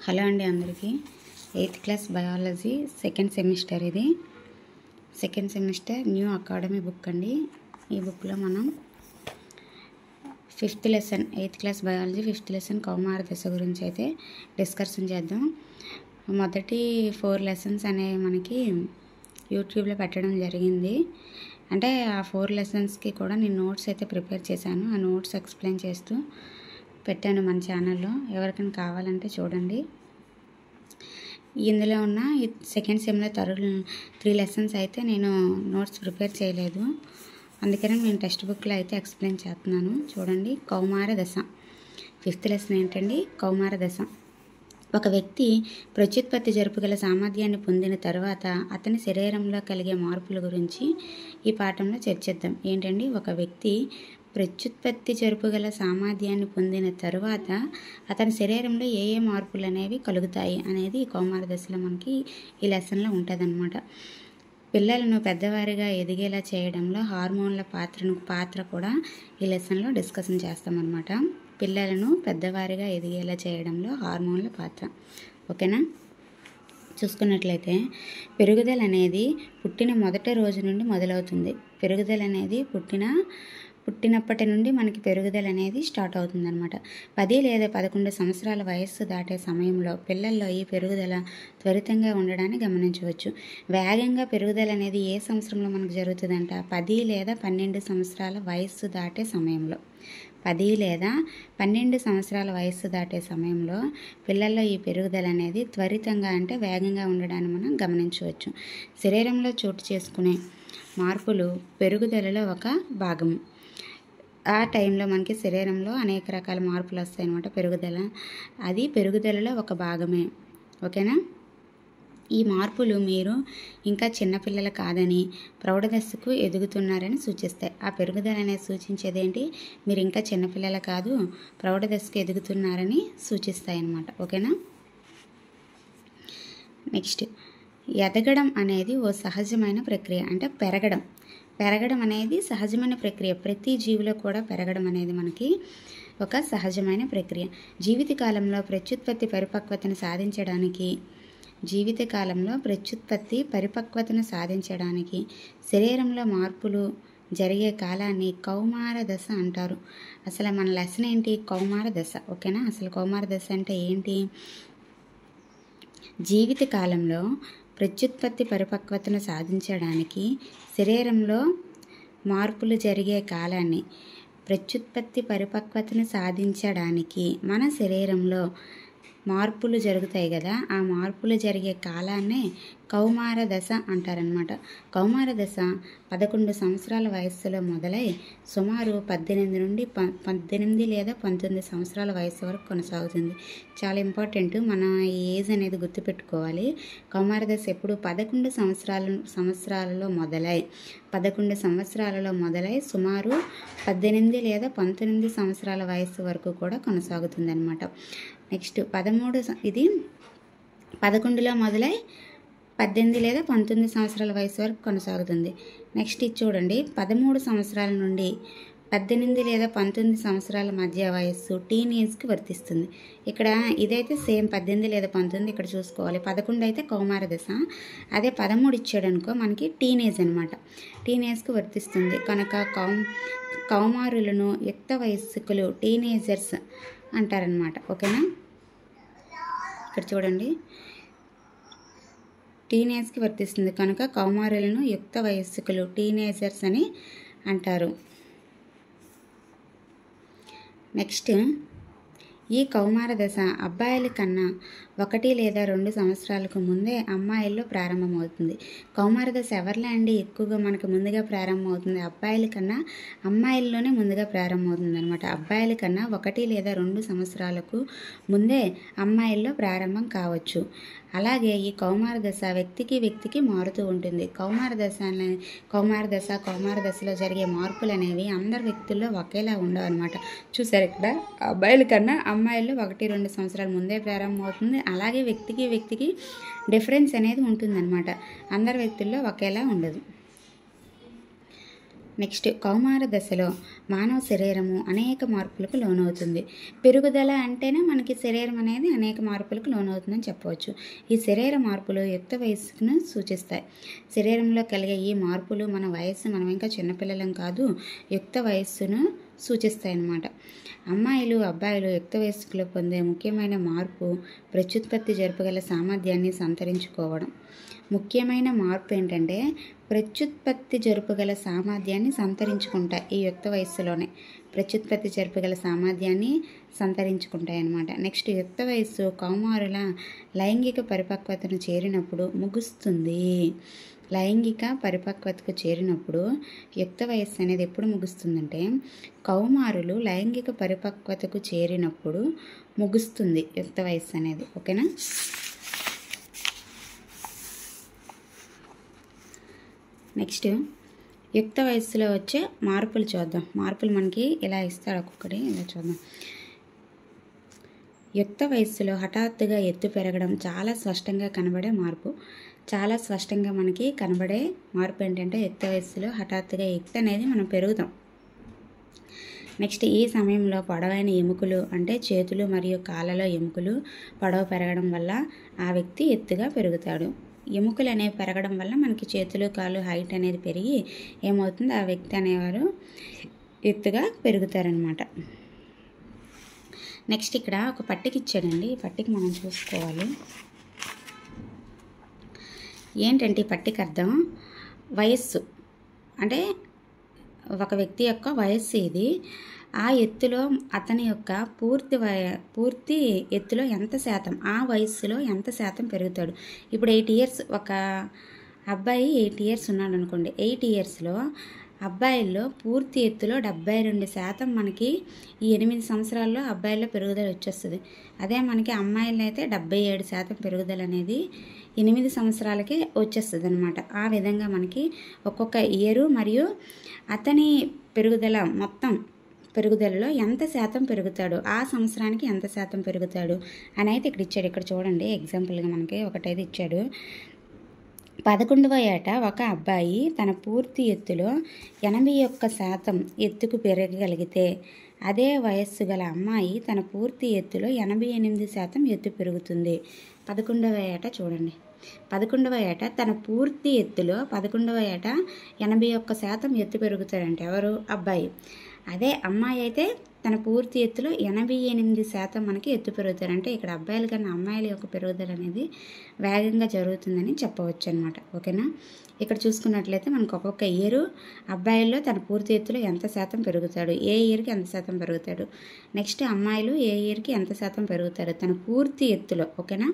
Hello అండి అందరికీ 8th class biology second semester. ఇది second semester new academy book అండి. ఈ బుక్లో మనం 5th lesson 8th class biology 5th lesson కౌమార దశ గురించి అయితే డిస్కషన్ చేద్దాం. మొదటి 4 లెసన్స్ అనేవి మనకి యూట్యూబ్లో పెట్టడం జరిగింది. అంటే ఆ 4 లెసన్స్కి కూడా నేను నోట్స్ అయితే ప్రిపేర్ చేశాను. ఆ నోట్స్ ఎక్స్ప్లెయిన్ చేస్తూ పెట్టాను మన ఛానల్లో. ఎవరికైనా కావాలంటే చూడండి. ఇందులో ఉన్న సెకండ్ సెమ్లో 3 లెసన్స్ అయితే నేను నోట్స్ ప్రిపేర్ చేయలేదు. అందుకని నేను టెక్స్ట్ బుక్లో అయితే ఎక్స్ప్లెయిన్ చేస్తున్నాను. చూడండి. కౌమార దశ 5th లెసన్ ఏంటండి? కౌమార దశ. ఒక వ్యక్తి ప్రత్యుత్పత్తి జరుపుగల సామర్థ్యాన్ని పొందిన తర్వాత అతని శరీరంలో కలిగే మార్పుల గురించి ఈ పాఠంలో చర్చిద్దాం. ఏంటండి? ఒక వ్యక్తి ప్రత్యుత్పత్తి జరుపుగల సామర్థ్యాన్ని పొందిన తర్వాత అతని శరీరంలో ఏ ఏ మార్పులు అనేవి కలుగుతాయి అనేది ఈ కౌమార దశలో మనకి ఈ లెసన్లో ఉంటుందన్నమాట. పిల్లలను పెద్దవారిగా ఎదిగేలా చేయడంలో హార్మోన్ల పాత్ర కూడా ఈ లెసన్లో డిస్కషన్ చేస్తామన్నమాట. పిల్లలను పెద్దవారిగా ఎదిగేలా చేయడంలో హార్మోన్ల పాత్ర. ఓకేనా? చూసుకున్నట్లయితే పెరుగుదల అనేది పుట్టిన మొదటి రోజు నుండి మొదలవుతుంది. పెరుగుదల అనేది పుట్టినప్పటి నుండి మనకి పెరుగుదల అనేది స్టార్ట్ అవుతుందన్నమాట. 10 లేదా 11 సంవత్సరాల వయస్సు దాటే సమయంలో పిల్లల్లో ఈ పెరుగుదల త్వరితంగా ఉండడాన్ని గమనించవచ్చు. వేగంగా పెరుగుదల అనేది ఏ సంవత్సరంలో మనకు జరుగుతుందంట? 10 లేదా 12 సంవత్సరాల వయస్సు దాటే సమయంలో. 10 లేదా 12 సంవత్సరాల వయస్సు దాటే సమయంలో పిల్లల్లో ఈ పెరుగుదల అనేది త్వరితంగా అంటే వేగంగా ఉండడాన్ని మనం గమనించవచ్చు. శరీరంలో చోటు చేసుకునే మార్పులు పెరుగుదలలో ఒక భాగము. ఆ టైంలో మనకి శరీరంలో అనేక రకాల మార్పులు వస్తాయి అన్నమాట. అది పెరుగుదలలో ఒక భాగమే. ఓకేనా? ఈ మార్పులు మీరు ఇంకా చిన్నపిల్లలు కాదని ప్రౌఢదశకు ఎదుగుతున్నారని సూచిస్తాయి. ఆ పెరుగుదల అనేది సూచించేది ఏంటి? మీరు ఇంకా చిన్నపిల్లలు కాదు, ప్రౌఢదశకు ఎదుగుతున్నారని సూచిస్తాయి అన్నమాట. ఓకేనా? నెక్స్ట్, ఎదగడం అనేది ఓ సహజమైన ప్రక్రియ. అంటే పెరగడం అనేది సహజమైన ప్రక్రియ. ప్రతి జీవిలో కూడా పెరగడం అనేది మనకి ఒక సహజమైన ప్రక్రియ. జీవితకాలంలో ప్రత్యుత్పత్తి పరిపక్వతను సాధించడానికి శరీరంలో మార్పులు జరిగే కాలాన్ని కౌమార దశ అంటారు. అసలు మన లెసన్ ఏంటి? కౌమార దశ. ఓకేనా? అసలు కౌమార దశ అంటే ఏంటి? జీవితకాలంలో ప్రత్యుత్పత్తి పరిపక్వతను సాధించడానికి శరీరంలో మార్పులు జరిగే కాలాన్ని ప్రత్యుత్పత్తి పరిపక్వతను సాధించడానికి మన శరీరంలో మార్పులు జరుగుతాయి కదా, ఆ మార్పులు జరిగే కాలాన్నే కౌమార దశ అంటారనమాట. కౌమార దశ 11 సంవత్సరాల వయస్సులో మొదలై సుమారు 18 లేదా 19 సంవత్సరాల వయస్సు వరకు కొనసాగుతుంది. చాలా ఇంపార్టెంట్. మన ఏజ్ అనేది గుర్తుపెట్టుకోవాలి. కౌమార దశ ఎప్పుడు 11 సంవత్సరాలలో మొదలై సుమారు 18 లేదా 19 సంవత్సరాల వయస్సు వరకు కూడా కొనసాగుతుంది అనమాట. నెక్స్ట్ 11లో మొదలై 18 లేదా 19 సంవత్సరాల వయసు వరకు కొనసాగుతుంది. నెక్స్ట్ ఇది చూడండి. 13 సంవత్సరాల నుండి 18 లేదా 19 సంవత్సరాల మధ్య వయస్సు టీనేజ్కి వర్తిస్తుంది. ఇక్కడ ఇదైతే సేమ్ 18 లేదా 19 ఇక్కడ చూసుకోవాలి. 11 అయితే కౌమార దశ, అదే 13 ఇచ్చాడనుకో మనకి టీనేజ్ అనమాట. టీనేజ్కి వర్తిస్తుంది కనుక కౌమారులను యుక్త వయస్కులు టీనేజర్స్ అంటారనమాట. ఓకేనా? ఇక్కడ చూడండి. టీనేజ్కి వర్తిస్తుంది కనుక కౌమారులను యుక్త వయస్కులు టీనేజర్స్ అని అంటారు. నెక్స్ట్, ఈ కౌమార దశ అబ్బాయిల కన్నా 1 లేదా 2 సంవత్సరాలకు ముందే అమ్మాయిల్లో ప్రారంభమవుతుంది. కౌమార దశ ఎవరిలో అండి ఎక్కువగా మనకు ముందుగా ప్రారంభమవుతుంది? అబ్బాయిల కన్నా అమ్మాయిల్లోనే ముందుగా ప్రారంభమవుతుంది అనమాట. అబ్బాయిల కన్నా 1 లేదా 2 సంవత్సరాలకు ముందే అమ్మాయిల్లో ప్రారంభం కావచ్చు. అలాగే ఈ కౌమార దశ వ్యక్తికి మారుతూ ఉంటుంది. కౌమార దశలో జరిగే మార్పులు అనేవి అందరి వ్యక్తుల్లో ఒకేలా ఉండవు అనమాట. చూసారు ఇక్కడ అబ్బాయిల కన్నా అమ్మాయిల్లో 1-2 సంవత్సరాల ముందే ప్రారంభమవుతుంది. అలాగే వ్యక్తికి డిఫరెన్స్ అనేది ఉంటుందన్నమాట. అందరి వ్యక్తుల్లో ఒకేలా ఉండదు. నెక్స్ట్ కౌమార దశలో మానవ శరీరము అనేక మార్పులకు లోనవుతుంది. పెరుగుదల అంటేనే మనకి శరీరం అనేది అనేక మార్పులకు లోనవుతుందని చెప్పవచ్చు. ఈ శరీర మార్పులు యుక్త వయస్సును సూచిస్తాయి. శరీరంలో కలిగే ఈ మార్పులు మనం ఇంకా చిన్నపిల్లలం కాదు, యుక్త వయస్సును సూచిస్తాయి అన్నమాట. అమ్మాయిలు అబ్బాయిలు యుక్త వయస్సులో పొందే ముఖ్యమైన మార్పు ప్రత్యుత్పత్తి జరపగల సామర్థ్యాన్ని సంతరించుకోవడం. ముఖ్యమైన మార్పు ఏంటంటే ప్రత్యుత్పత్తి జరుపగల సామర్థ్యాన్ని సంతరించుకుంటాయి. ఈ యుక్త వయస్సులోనే ప్రత్యుత్పత్తి జరపగల సామర్థ్యాన్ని సంతరించుకుంటాయి అన్నమాట. నెక్స్ట్ యుక్త వయస్సు కౌమారుల లైంగిక పరిపక్వతను చేరినప్పుడు ముగుస్తుంది. లైంగిక పరిపక్వతకు చేరినప్పుడు యుక్త వయస్సు అనేది ఎప్పుడు ముగుస్తుందంటే కౌమారులు లైంగిక పరిపక్వతకు చేరినప్పుడు ముగుస్తుంది యుక్త వయస్సు అనేది. ఓకేనా. నెక్స్ట్ యుక్త వయస్సులో వచ్చే మార్పులు చూద్దాం. మార్పులు మనకి ఇలా ఇస్తాడు ఒక్కొక్కటి, ఇలా చూద్దాం. యుక్త వయస్సులో హఠాత్తుగా ఎత్తు పెరగడం చాలా స్పష్టంగా కనబడే మార్పు. చాలా స్పష్టంగా మనకి కనబడే మార్పు ఏంటంటే యుక్త వయస్సులో హఠాత్తుగా ఎత్తు అనేది మనం పెరుగుతాం. నెక్స్ట్ ఈ సమయంలో పొడవైన ఎముకలు అంటే చేతులు మరియు కాళ్ళలో ఎముకలు పొడవు పెరగడం వల్ల ఆ వ్యక్తి ఎత్తుగా పెరుగుతాడు. ఎముకలు అనేవి పెరగడం వల్ల మనకి చేతులు కాళ్ళు హైట్ అనేది పెరిగి ఏమవుతుంది, ఆ వ్యక్తి అనేవారు ఎత్తుగా పెరుగుతారనమాట. నెక్స్ట్ ఇక్కడ ఒక పట్టిక ఇచ్చాడండి. ఈ పట్టిక మనం చూసుకోవాలి. ఏంటంటే ఈ పట్టిక అర్థం వయస్సు అంటే ఒక వ్యక్తి యొక్క వయస్సు ఇది. ఆ ఎత్తులో అతని యొక్క పూర్తి ఎత్తులో ఎంత శాతం, ఆ వయస్సులో ఎంత శాతం పెరుగుతాడు. ఇప్పుడు 8 ఇయర్స్ ఒక అబ్బాయి 8 ఇయర్స్ ఉన్నాడు అనుకోండి. 8 ఇయర్స్లో అబ్బాయిల్లో పూర్తి ఎత్తులో 72% మనకి ఈ 8 సంవత్సరాల్లో అబ్బాయిల్లో పెరుగుదల వచ్చేస్తుంది. అదే మనకి అమ్మాయిల్లో అయితే 77% పెరుగుదల అనేది 8 సంవత్సరాలకే వచ్చేస్తుంది అనమాట. ఆ విధంగా మనకి ఒక్కొక్క ఇయరు మరియు అతని పెరుగుదల మొత్తం పెరుగుదలలో ఎంత శాతం పెరుగుతాడు, ఆ సంవత్సరానికి ఎంత శాతం పెరుగుతాడు అని అయితే ఇక్కడ ఇచ్చాడు. ఇక్కడ చూడండి ఎగ్జాంపుల్గా మనకి ఒకటైతే ఇచ్చాడు. 11వ ఏట ఒక అబ్బాయి తన పూర్తి ఎత్తులో 81% ఎత్తుకు పెరగగలిగితే అదే వయస్సు గల అమ్మాయి తన పూర్తి ఎత్తులో 88% ఎత్తు పెరుగుతుంది. 11వ ఏట చూడండి. 11వ ఏట తన పూర్తి ఎత్తులో 11వ ఏట 81% ఎత్తు పెరుగుతాడంటే ఎవరు, అబ్బాయి. అదే అమ్మాయి అయితే తన పూర్తి ఎత్తులో 88% మనకి ఎత్తు పెరుగుతారు. అంటే ఇక్కడ అబ్బాయిల కన్నా అమ్మాయిల యొక్క పెరుగుదల అనేది వేగంగా జరుగుతుందని చెప్పవచ్చు అనమాట. ఓకేనా. ఇక్కడ చూసుకున్నట్లయితే మనకు ఒక్కొక్క ఇయర్ అబ్బాయిల్లో తన పూర్తి ఎత్తులో ఎంత శాతం పెరుగుతాడు, ఏ ఇయర్కి ఎంత శాతం పెరుగుతాడు. నెక్స్ట్ అమ్మాయిలు ఏ ఇయర్కి ఎంత శాతం పెరుగుతారు తన పూర్తి ఎత్తులో. ఓకేనా.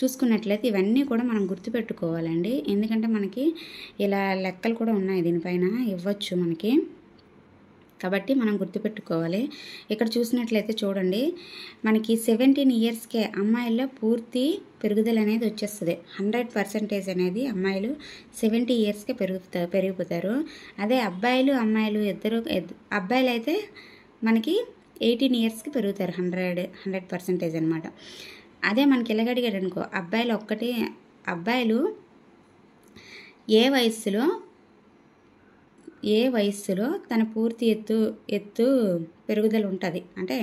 చూసుకున్నట్లయితే ఇవన్నీ కూడా మనం గుర్తుపెట్టుకోవాలండి. ఎందుకంటే మనకి ఇలా లెక్కలు కూడా ఉన్నాయి, దీనిపైన ఇవ్వచ్చు మనకి, కాబట్టి మనం గుర్తుపెట్టుకోవాలి. ఇక్కడ చూసినట్లయితే చూడండి మనకి 17 ఇయర్స్కే అమ్మాయిల్లో పూర్తి పెరుగుదల అనేది వచ్చేస్తుంది. 100% అనేది అమ్మాయిలు 70 ఇయర్స్కే పెరిగిపోతారు. అదే అబ్బాయిలు అమ్మాయిలు అబ్బాయిలు అయితే మనకి 18 ఇయర్స్కి పెరుగుతారు. 100% అనమాట. అదే మనకి ఇలాగడిగాడు అనుకో, అబ్బాయిలు ఏ వయస్సులో తన పూర్తి ఎత్తు పెరుగుదల ఉంటుంది, అంటే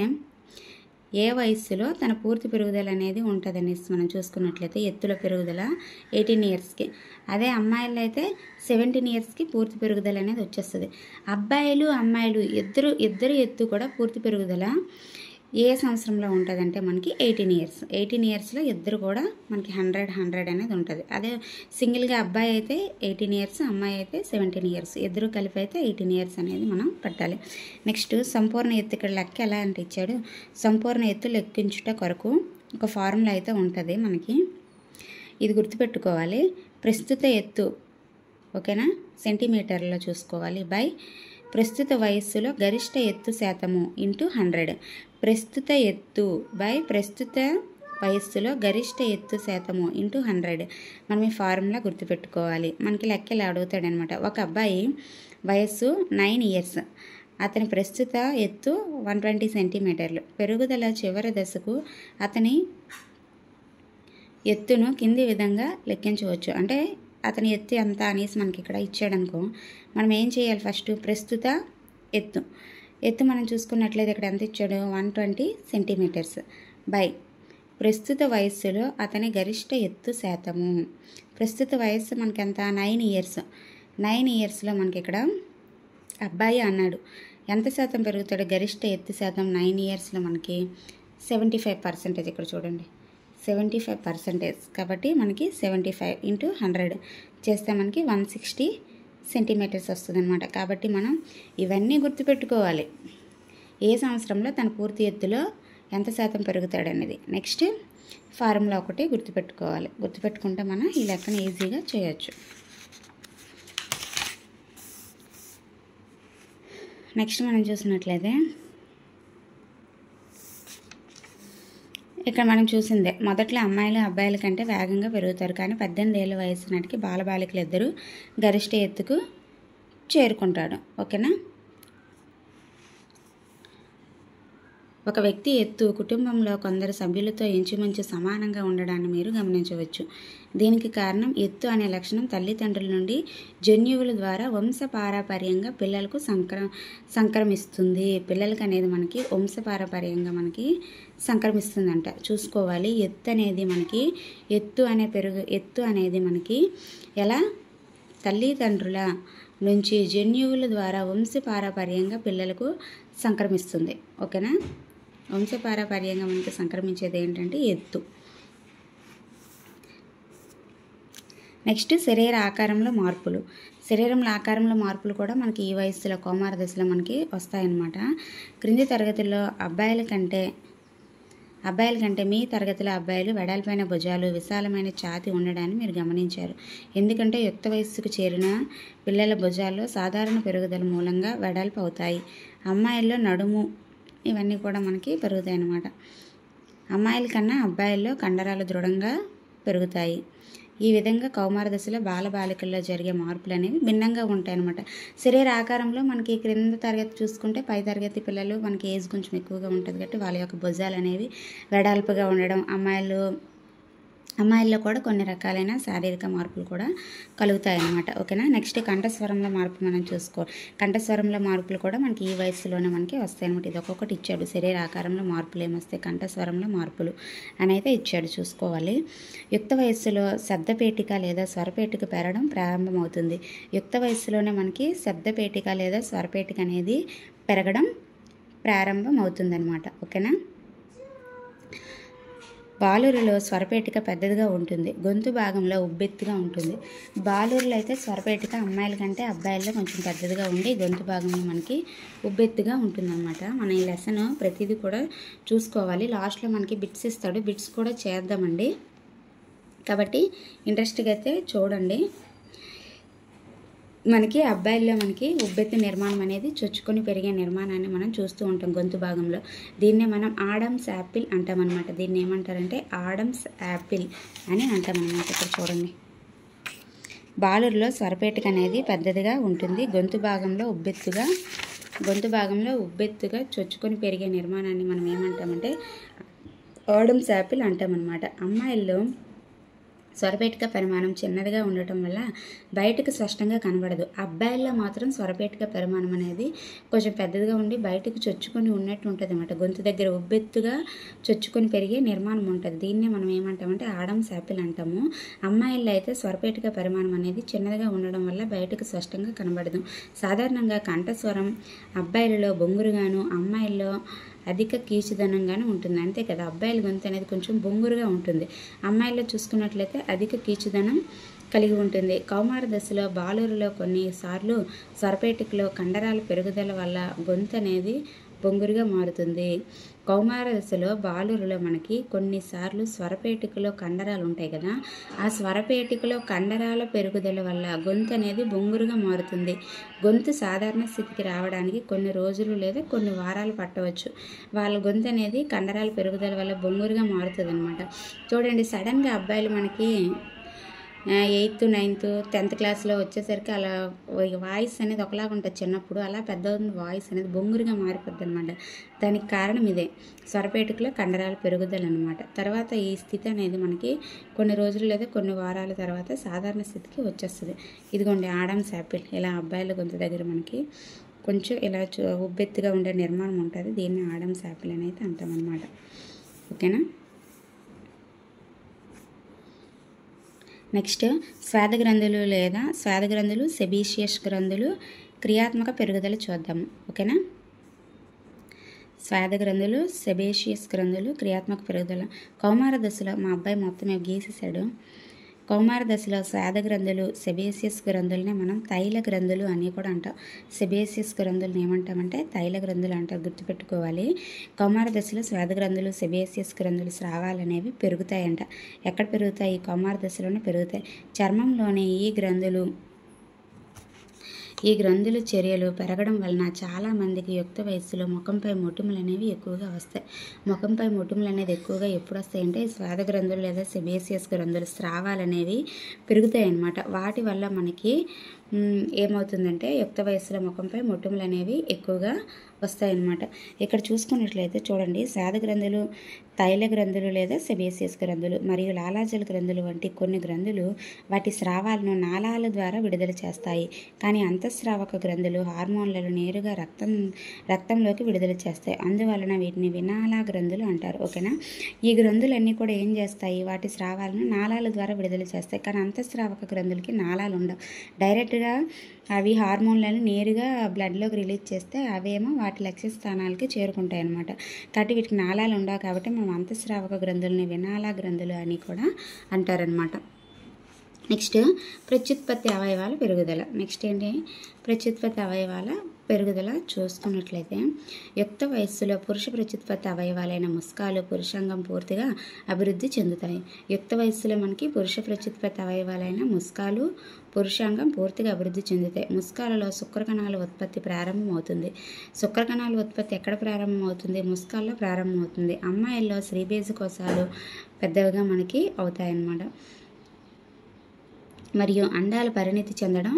ఏ వయస్సులో తన పూర్తి పెరుగుదల అనేది ఉంటుంది అనేసి మనం చూసుకున్నట్లయితే ఎత్తుల పెరుగుదల 18 ఇయర్స్కి. అదే అమ్మాయిలు అయితే 17 ఇయర్స్కి పూర్తి పెరుగుదల అనేది వచ్చేస్తుంది. అబ్బాయిలు అమ్మాయిలు ఇద్దరు ఎత్తు కూడా పూర్తి పెరుగుదల ఏ సంవత్సరంలో ఉంటుందంటే మనకి 18 ఇయర్స్లో ఇద్దరు కూడా మనకి 100 అనేది ఉంటుంది. అదే సింగిల్గా అబ్బాయి అయితే 18 ఇయర్స్, అమ్మాయి అయితే 17 ఇయర్స్, ఇద్దరు కలిపి అయితే 18 ఇయర్స్ అనేది మనం పెట్టాలి. నెక్స్ట్ సంపూర్ణ ఎత్తు ఇక్కడ లెక్క ఎలా అంటే ఇచ్చాడు. సంపూర్ణ ఎత్తు లెక్కించుట కొరకు ఒక ఫార్ములా అయితే ఉంటుంది మనకి, ఇది గుర్తుపెట్టుకోవాలి. ప్రస్తుత ఎత్తు, ఓకేనా, సెంటీమీటర్లో చూసుకోవాలి, బై ప్రస్తుత వయస్సులో గరిష్ట ఎత్తు శాతము ఇంటూ 100. ప్రస్తుత ఎత్తు బై ప్రస్తుత వయస్సులో గరిష్ట ఎత్తు శాతము ఇంటూ 100. మనం ఈ ఫార్ములా గుర్తుపెట్టుకోవాలి. మనకి లెక్కలు అడుగుతాడనమాట. ఒక అబ్బాయి వయస్సు 9 ఇయర్స్, అతని ప్రస్తుత ఎత్తు 120 సెంటీమీటర్లు. పెరుగుదల చివరి దశకు అతని ఎత్తును కింది విధంగా లెక్కించవచ్చు. అంటే అతని ఎత్తు ఎంత అనేసి మనకి ఇక్కడ ఇచ్చాడనుకో, మనం ఏం చేయాలి? ఫస్ట్ ప్రస్తుత ఎత్తు మనం చూసుకున్నట్లయితే ఇక్కడ ఎంత ఇచ్చాడు? 120 సెంటీమీటర్స్ బై ప్రస్తుత వయస్సులో అతని గరిష్ట ఎత్తు శాతము. ప్రస్తుత వయస్సు మనకి ఎంత? 9 ఇయర్స్. 9 ఇయర్స్లో మనకి ఇక్కడ అబ్బాయి అన్నాడు. ఎంత శాతం పెరుగుతాడు? గరిష్ట ఎత్తు శాతం 9 ఇయర్స్లో మనకి 75%. ఇక్కడ చూడండి 75%. కాబట్టి మనకి 75 × 100 చేస్తే మనకి 160 సెంటీమీటర్స్ వస్తుంది అనమాట. కాబట్టి మనం ఇవన్నీ గుర్తుపెట్టుకోవాలి. ఏ సంవత్సరంలో తన పూర్తి ఎత్తులో ఎంత శాతం పెరుగుతాడనేది. నెక్స్ట్ ఫార్ములా ఒకటి గుర్తుపెట్టుకోవాలి. గుర్తుపెట్టుకుంటే మనం ఈ లెక్కను ఈజీగా చేయొచ్చు. నెక్స్ట్ మనం చూసినట్లయితే ఇక్కడ మనం చూసిందే, మొదట్లో అమ్మాయిలు అబ్బాయిల కంటే వేగంగా పెరుగుతారు, కానీ 18 ఏళ్ళ వయసు నాటికి బాలబాలికలు ఇద్దరు గరిష్ట ఎత్తుకు చేరుకుంటాడు. ఓకేనా? ఒక వ్యక్తి ఎత్తు కుటుంబంలో కొందరు సభ్యులతో ఇంచుమించు సమానంగా ఉండడాన్ని మీరు గమనించవచ్చు. దీనికి కారణం ఎత్తు అనే లక్షణం తల్లిదండ్రుల నుండి జన్యువుల ద్వారా వంశపారపర్యంగా పిల్లలకు సంక్రమిస్తుంది. పిల్లలకి అనేది మనకి వంశపారపర్యంగా మనకి సంక్రమిస్తుందంట. చూసుకోవాలి. ఎత్తు అనేది మనకి ఎలా తల్లిదండ్రుల నుంచి జన్యువుల ద్వారా వంశపారపర్యంగా పిల్లలకు సంక్రమిస్తుంది. ఓకేనా? వంశపారపర్యంగా మనకి సంక్రమించేది ఏంటంటే ఎత్తు. నెక్స్ట్ శరీర ఆకారంలో మార్పులు. శరీరంలో ఆకారంలో మార్పులు కూడా మనకి ఈ వయసులో కౌమార దశలో మనకి వస్తాయన్నమాట. క్రింది తరగతుల్లో అబ్బాయిల కంటే మీ తరగతిలో అబ్బాయిలు వెడల్పైన భుజాలు, విశాలమైన ఛాతీ ఉండడాన్ని మీరు గమనించారు. ఎందుకంటే యుక్త వయస్సుకు చేరిన పిల్లల భుజాల్లో సాధారణ పెరుగుదల మూలంగా వెడల్పు అవుతాయి. అమ్మాయిల్లో నడుము ఇవన్నీ కూడా మనకి పెరుగుతాయి అన్నమాట. అమ్మాయిల కన్నా అబ్బాయిల్లో కండరాలు దృఢంగా పెరుగుతాయి. ఈ విధంగా కౌమార దశలో బాలబాలికల్లో జరిగే మార్పులు అనేవి భిన్నంగా ఉంటాయి అన్నమాట. శరీర ఆకారంలో మనకి క్రింద తరగతి చూసుకుంటే పై తరగతి పిల్లలు మనకి ఏజ్ కొంచెం ఎక్కువగా ఉంటుంది కాబట్టి వాళ్ళ యొక్క భుజాలు అనేవి వెడల్పుగా ఉండడం, అమ్మాయిల్లో కూడా కొన్ని రకాలైన శారీరక మార్పులు కూడా కలుగుతాయి అన్నమాట. ఓకేనా? నెక్స్ట్ కంఠస్వరంలో మార్పు మనం కంఠస్వరంలో మార్పులు కూడా మనకి ఈ వయసులోనే మనకి వస్తాయి అనమాట. ఇది ఒక్కొక్కటి ఇచ్చాడు. శరీర ఆకారంలో మార్పులు ఏమొస్తాయి, కంఠస్వరంలో మార్పులు అని అయితే ఇచ్చాడు. చూసుకోవాలి. యుక్త వయస్సులో శబ్దపేటిక లేదా స్వరపేటిక పెరగడం ప్రారంభమవుతుంది. యుక్త వయస్సులోనే మనకి శబ్దపేటిక లేదా స్వరపేటిక అనేది పెరగడం ప్రారంభమవుతుంది అనమాట. ఓకేనా? బాలురిలో స్వరపేటిక పెద్దదిగా ఉంటుంది, గొంతు భాగంలో ఉబ్బెత్తుగా ఉంటుంది. బాలురులో అయితే స్వరపేటిక అమ్మాయిల కంటే అబ్బాయిల్లో కొంచెం పెద్దదిగా ఉండి గొంతు భాగంలో మనకి ఉబ్బెత్తుగా ఉంటుందన్నమాట. మన ఈ లెసన్ ప్రతిదీ కూడా చూసుకోవాలి. లాస్ట్లో మనకి బిట్స్ ఇస్తాడు, బిట్స్ కూడా చేద్దామండి. కాబట్టి ఇంట్రెస్ట్గా అయితే చూడండి. మనకి అబ్బాయిల్లో మనకి ఉబ్బెత్తు నిర్మాణం అనేది చొచ్చుకొని పెరిగే నిర్మాణాన్ని మనం చూస్తూ ఉంటాం గొంతు భాగంలో. దీన్నే మనం ఆడమ్స్ యాపిల్ అంటామన్నమాట. దీన్ని ఏమంటారంటే ఆడమ్స్ యాపిల్ అని అంటామన్నమాట. ఇక్కడ చూడండి. బాలురులో స్వరపేటిక అనేది పెద్దదిగా ఉంటుంది, గొంతు భాగంలో ఉబ్బెత్తుగా చొచ్చుకొని పెరిగే నిర్మాణాన్ని మనం ఏమంటామంటే ఆడమ్స్ యాపిల్ అంటామన్నమాట. అమ్మాయిల్లో స్వరపేటిక పరిమాణం చిన్నదిగా ఉండటం వల్ల బయటకు స్పష్టంగా కనబడదు. అబ్బాయిల్లో మాత్రం స్వరపేటిక పరిమాణం అనేది కొంచెం పెద్దదిగా ఉండి బయటకు చొచ్చుకొని ఉన్నట్టు ఉంటుంది అన్నమాట. గొంతు దగ్గర ఉబ్బెత్తుగా చొచ్చుకొని పెరిగే నిర్మాణం ఉంటుంది. దీన్నే మనం ఏమంటామంటే ఆడమ్స్ యాపిల్ అంటాము. అమ్మాయిల్లో అయితే స్వరపేటిక పరిమాణం అనేది చిన్నదిగా ఉండడం వల్ల బయటకు స్పష్టంగా కనబడదు. సాధారణంగా కంఠస్వరం అబ్బాయిలలో బొంగురుగాను, అమ్మాయిల్లో అధిక కీచుదనంగానే ఉంటుంది. అంతే కదా, అబ్బాయిల గొంతు అనేది కొంచెం బొంగురుగా ఉంటుంది, అమ్మాయిల్లో చూసుకున్నట్లయితే అధిక కీచుదనం కలిగి ఉంటుంది. కౌమార దశలో బాలురులో కొన్నిసార్లు స్వరపేటికలో కండరాల పెరుగుదల వల్ల గొంతు అనేది బొంగురుగా మారుతుంది. కౌమార దశలో బాలురులో మనకి కొన్నిసార్లు స్వరపేటికలో కండరాలు ఉంటాయి కదా, ఆ స్వరపేటికలో కండరాల పెరుగుదల వల్ల గొంతు అనేది బొంగురుగా మారుతుంది. గొంతు సాధారణ స్థితికి రావడానికి కొన్ని రోజులు లేదా కొన్ని వారాలు పట్టవచ్చు. వాళ్ళ గొంతు అనేది కండరాల పెరుగుదల వల్ల బొంగురుగా మారుతుంది అనమాట. చూడండి, సడన్గా అబ్బాయిలు మనకి 8th 9th 10th క్లాస్లో వచ్చేసరికి అలా వాయిస్ అనేది ఒకలాగా ఉంటుంది చిన్నప్పుడు, అలా పెద్ద వాయిస్ అనేది బొంగురుగా మారిపోద్ది అనమాట. దానికి కారణం ఇదే, స్వరపేటికలో కండరాల పెరుగుదల అనమాట. తర్వాత ఈ స్థితి అనేది మనకి కొన్ని రోజులు లేదా కొన్ని వారాల తర్వాత సాధారణ స్థితికి వచ్చేస్తుంది. ఇదిగోండి ఆడమ్స్ యాపిల్, ఇలా అబ్బాయిల గొంతు దగ్గర మనకి కొంచెం ఇలా ఉబ్బెత్తుగా ఉండే నిర్మాణం ఉంటుంది. దీన్ని ఆడమ్స్ యాపిల్ అని అయితే అంటాం అనమాట. ఓకేనా. నెక్స్ట్ స్వేద గ్రంథులు లేదా స్వేద గ్రంథులు, సెబేషియస్ గ్రంథులు క్రియాత్మక పెరుగుదల చూద్దాము. ఓకేనా. స్వేద గ్రంథులు, సెబేషియస్ గ్రంథులు క్రియాత్మక పెరుగుదల. కౌమార దశలో మా అబ్బాయి మొత్తం గీసేశాడు. కౌమార దశలో స్వేద గ్రంథులు, సెబేషియస్ గ్రంథులనే మనం తైల గ్రంథులు అని కూడా అంటాం. సెబేషియస్ గ్రంథులను ఏమంటామంటే తైల గ్రంథులు అంటారు, గుర్తుపెట్టుకోవాలి. కౌమార దశలో స్వేద గ్రంథులు, సెబేషియస్ గ్రంథులు, స్రావాలు అనేవి పెరుగుతాయంట. ఎక్కడ పెరుగుతాయి? కౌమార దశలోనే పెరుగుతాయి. చర్మంలోని ఈ గ్రంథులు చర్యలు పెరగడం వలన చాలామందికి యుక్త వయస్సులో ముఖంపై మొటిమలు అనేవి ఎక్కువగా వస్తాయి. ముఖంపై మొటిమలు అనేది ఎక్కువగా ఎప్పుడు వస్తాయంటే స్వేద గ్రంథులు లేదా సెబేషియస్ గ్రంథులు, స్రావాలు అనేవి పెరుగుతాయి అన్నమాట. వాటి వల్ల మనకి ఏమవుతుందంటే యుక్త వయస్సులో ముఖంపై మొటిమలు అనేవి ఎక్కువగా వస్తాయన్నమాట. ఇక్కడ చూసుకున్నట్లయితే చూడండి, స్వేద గ్రంథులు, తైల గ్రంథులు లేదా సెబేషియస్ గ్రంథులు మరియు లాలాజల గ్రంథులు వంటి కొన్ని గ్రంథులు వాటి స్రావాలను నాళాల ద్వారా విడుదల చేస్తాయి. కానీ అంతఃస్రావక గ్రంథులు హార్మోన్లను నేరుగా రక్తంలోకి విడుదల చేస్తాయి. అందువలన వీటిని వినాళ గ్రంథులు అంటారు. ఓకేనా. ఈ గ్రంథులన్నీ కూడా ఏం చేస్తాయి? వాటి స్రావాలను నాళాల ద్వారా విడుదల చేస్తాయి. కానీ అంతఃస్రావక గ్రంథులకి నాళాలు ఉండవు. డైరెక్ట్గా అవి హార్మోన్లను నేరుగా బ్లడ్లోకి రిలీజ్ చేస్తే అవేమో వాటి లక్ష్య స్థానాలకి చేరుకుంటాయి అన్నమాట. కాబట్టి వీటికి నాళాలు ఉండవు కాబట్టి మనం అంతఃస్రావక గ్రంథులని వినాళ గ్రంథులు అని కూడా అంటారనమాట. నెక్స్ట్ ప్రత్యుత్పత్తి అవయవాల పెరుగుదల. నెక్స్ట్ ఏంటి? ప్రత్యుత్పత్తి అవయవాల పెరుగుదల చూసుకున్నట్లయితే యుక్త వయస్సులో పురుష ప్రత్యుత్పత్తి అవయవాలైన ముస్కాలు, పురుషాంగం పూర్తిగా అభివృద్ధి చెందుతాయి. యుక్త వయస్సులో మనకి పురుష ప్రత్యుత్పత్తి అవయవాలైన ముస్కాలు, పురుషాంగం పూర్తిగా అభివృద్ధి చెందుతాయి. ముస్కాలలో శుక్రకణాల ఉత్పత్తి ప్రారంభమవుతుంది. శుక్రకణాల ఉత్పత్తి ఎక్కడ ప్రారంభమవుతుంది? ముస్కాల్లో ప్రారంభమవుతుంది. అమ్మాయిల్లో శ్రీబీజకోశాలు పెద్దవిగా మనకి అవుతాయన్నమాట. మరియు అండాలు పరిణితి చెందడం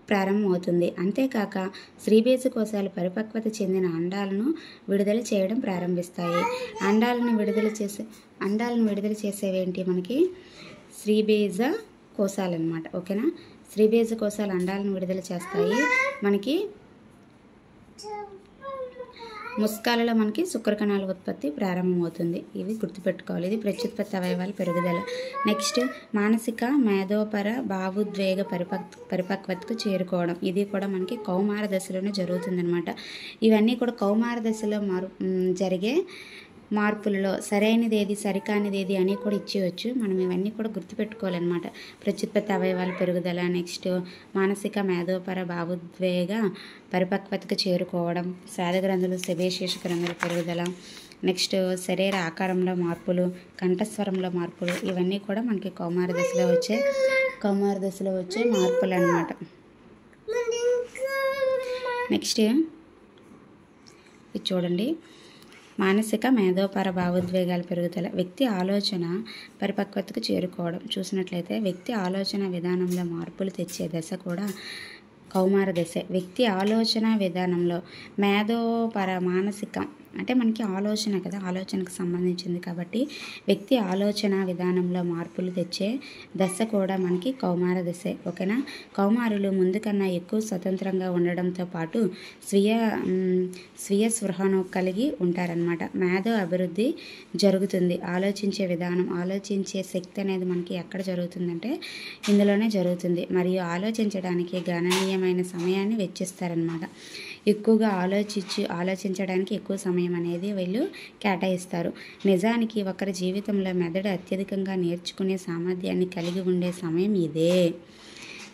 ప్రారంభమవుతుంది. అంతేకాక శ్రీబీజకోశాలు పరిపక్వత చెందిన అండాలను విడుదల చేయడం ప్రారంభిస్తాయి. అండాలను విడుదల చేసేవేంటి? మనకి శ్రీబీజ కోశాలు అనమాట. ఓకేనా. శ్రీబీజ కోశాలు అండాలను విడుదల చేస్తాయి. మనకి ముస్కాలలో మనకి శుక్రకణాల ఉత్పత్తి ప్రారంభమవుతుంది. ఇవి గుర్తుపెట్టుకోవాలి. ఇది ప్రత్యుత్పత్తి అవయవాల పెరుగుదల. నెక్స్ట్ మానసిక, మేధోపర, భావోద్వేగ పరిపక్వతకు చేరుకోవడం. ఇది కూడా మనకి కౌమార దశలోనే జరుగుతుందన్నమాట. ఇవన్నీ కూడా కౌమార దశలో జరిగే మార్పులలో సరైనది ఏది, సరికానిది ఏది అని కూడా ఇచ్చేయచ్చు. మనం ఇవన్నీ కూడా గుర్తుపెట్టుకోవాలన్నమాట. ప్రత్యుత్పత్తి అవయవాల పెరుగుదల, నెక్స్ట్ మానసిక, మేధోపర, భావోద్వేగ పరిపక్వతకు చేరుకోవడం, స్వేద గ్రంథులు, సెబేషియస్ గ్రంథుల పెరుగుదల, నెక్స్ట్ శరీర ఆకారంలో మార్పులు, కంఠస్వరంలో మార్పులు, ఇవన్నీ కూడా మనకి కౌమార దశలో వచ్చే మార్పులు అన్నమాట. నెక్స్ట్ ఇది చూడండి, మానసిక, మేధోపర, భావోద్వేగాల పెరుగుదల. వ్యక్తి ఆలోచన పరిపక్వతకు చేరుకోవడం చూసినట్లయితే వ్యక్తి ఆలోచన విధానంలో మార్పులు తెచ్చే దశ కూడా కౌమార దశ. వ్యక్తి ఆలోచన విధానంలో మేధోపర, మానసిక అంటే మనకి ఆలోచన కదా, ఆలోచనకు సంబంధించింది కాబట్టి వ్యక్తి ఆలోచన విధానంలో మార్పులు తెచ్చే దశ కూడా మనకి కౌమార దశే. ఓకేనా. కౌమారులు ముందు కన్నా ఎక్కువ స్వతంత్రంగా ఉండడంతో పాటు స్వీయ స్పృహను కలిగి ఉంటారనమాట. మేధో అభివృద్ధి జరుగుతుంది. ఆలోచించే విధానం, ఆలోచించే శక్తి అనేది మనకి ఎక్కడ జరుగుతుందంటే ఇందులోనే జరుగుతుంది. మరియు ఆలోచించడానికి గణనీయమైన సమయాన్ని వెచ్చిస్తారనమాట. ఎక్కువగా ఆలోచించడానికి ఎక్కువ సమయం అనేది వీళ్ళు కేటాయిస్తారు. నిజానికి ఒకరి జీవితంలో మెదడు అత్యధికంగా నేర్చుకునే సామర్థ్యాన్ని కలిగి ఉండే సమయం ఇదే.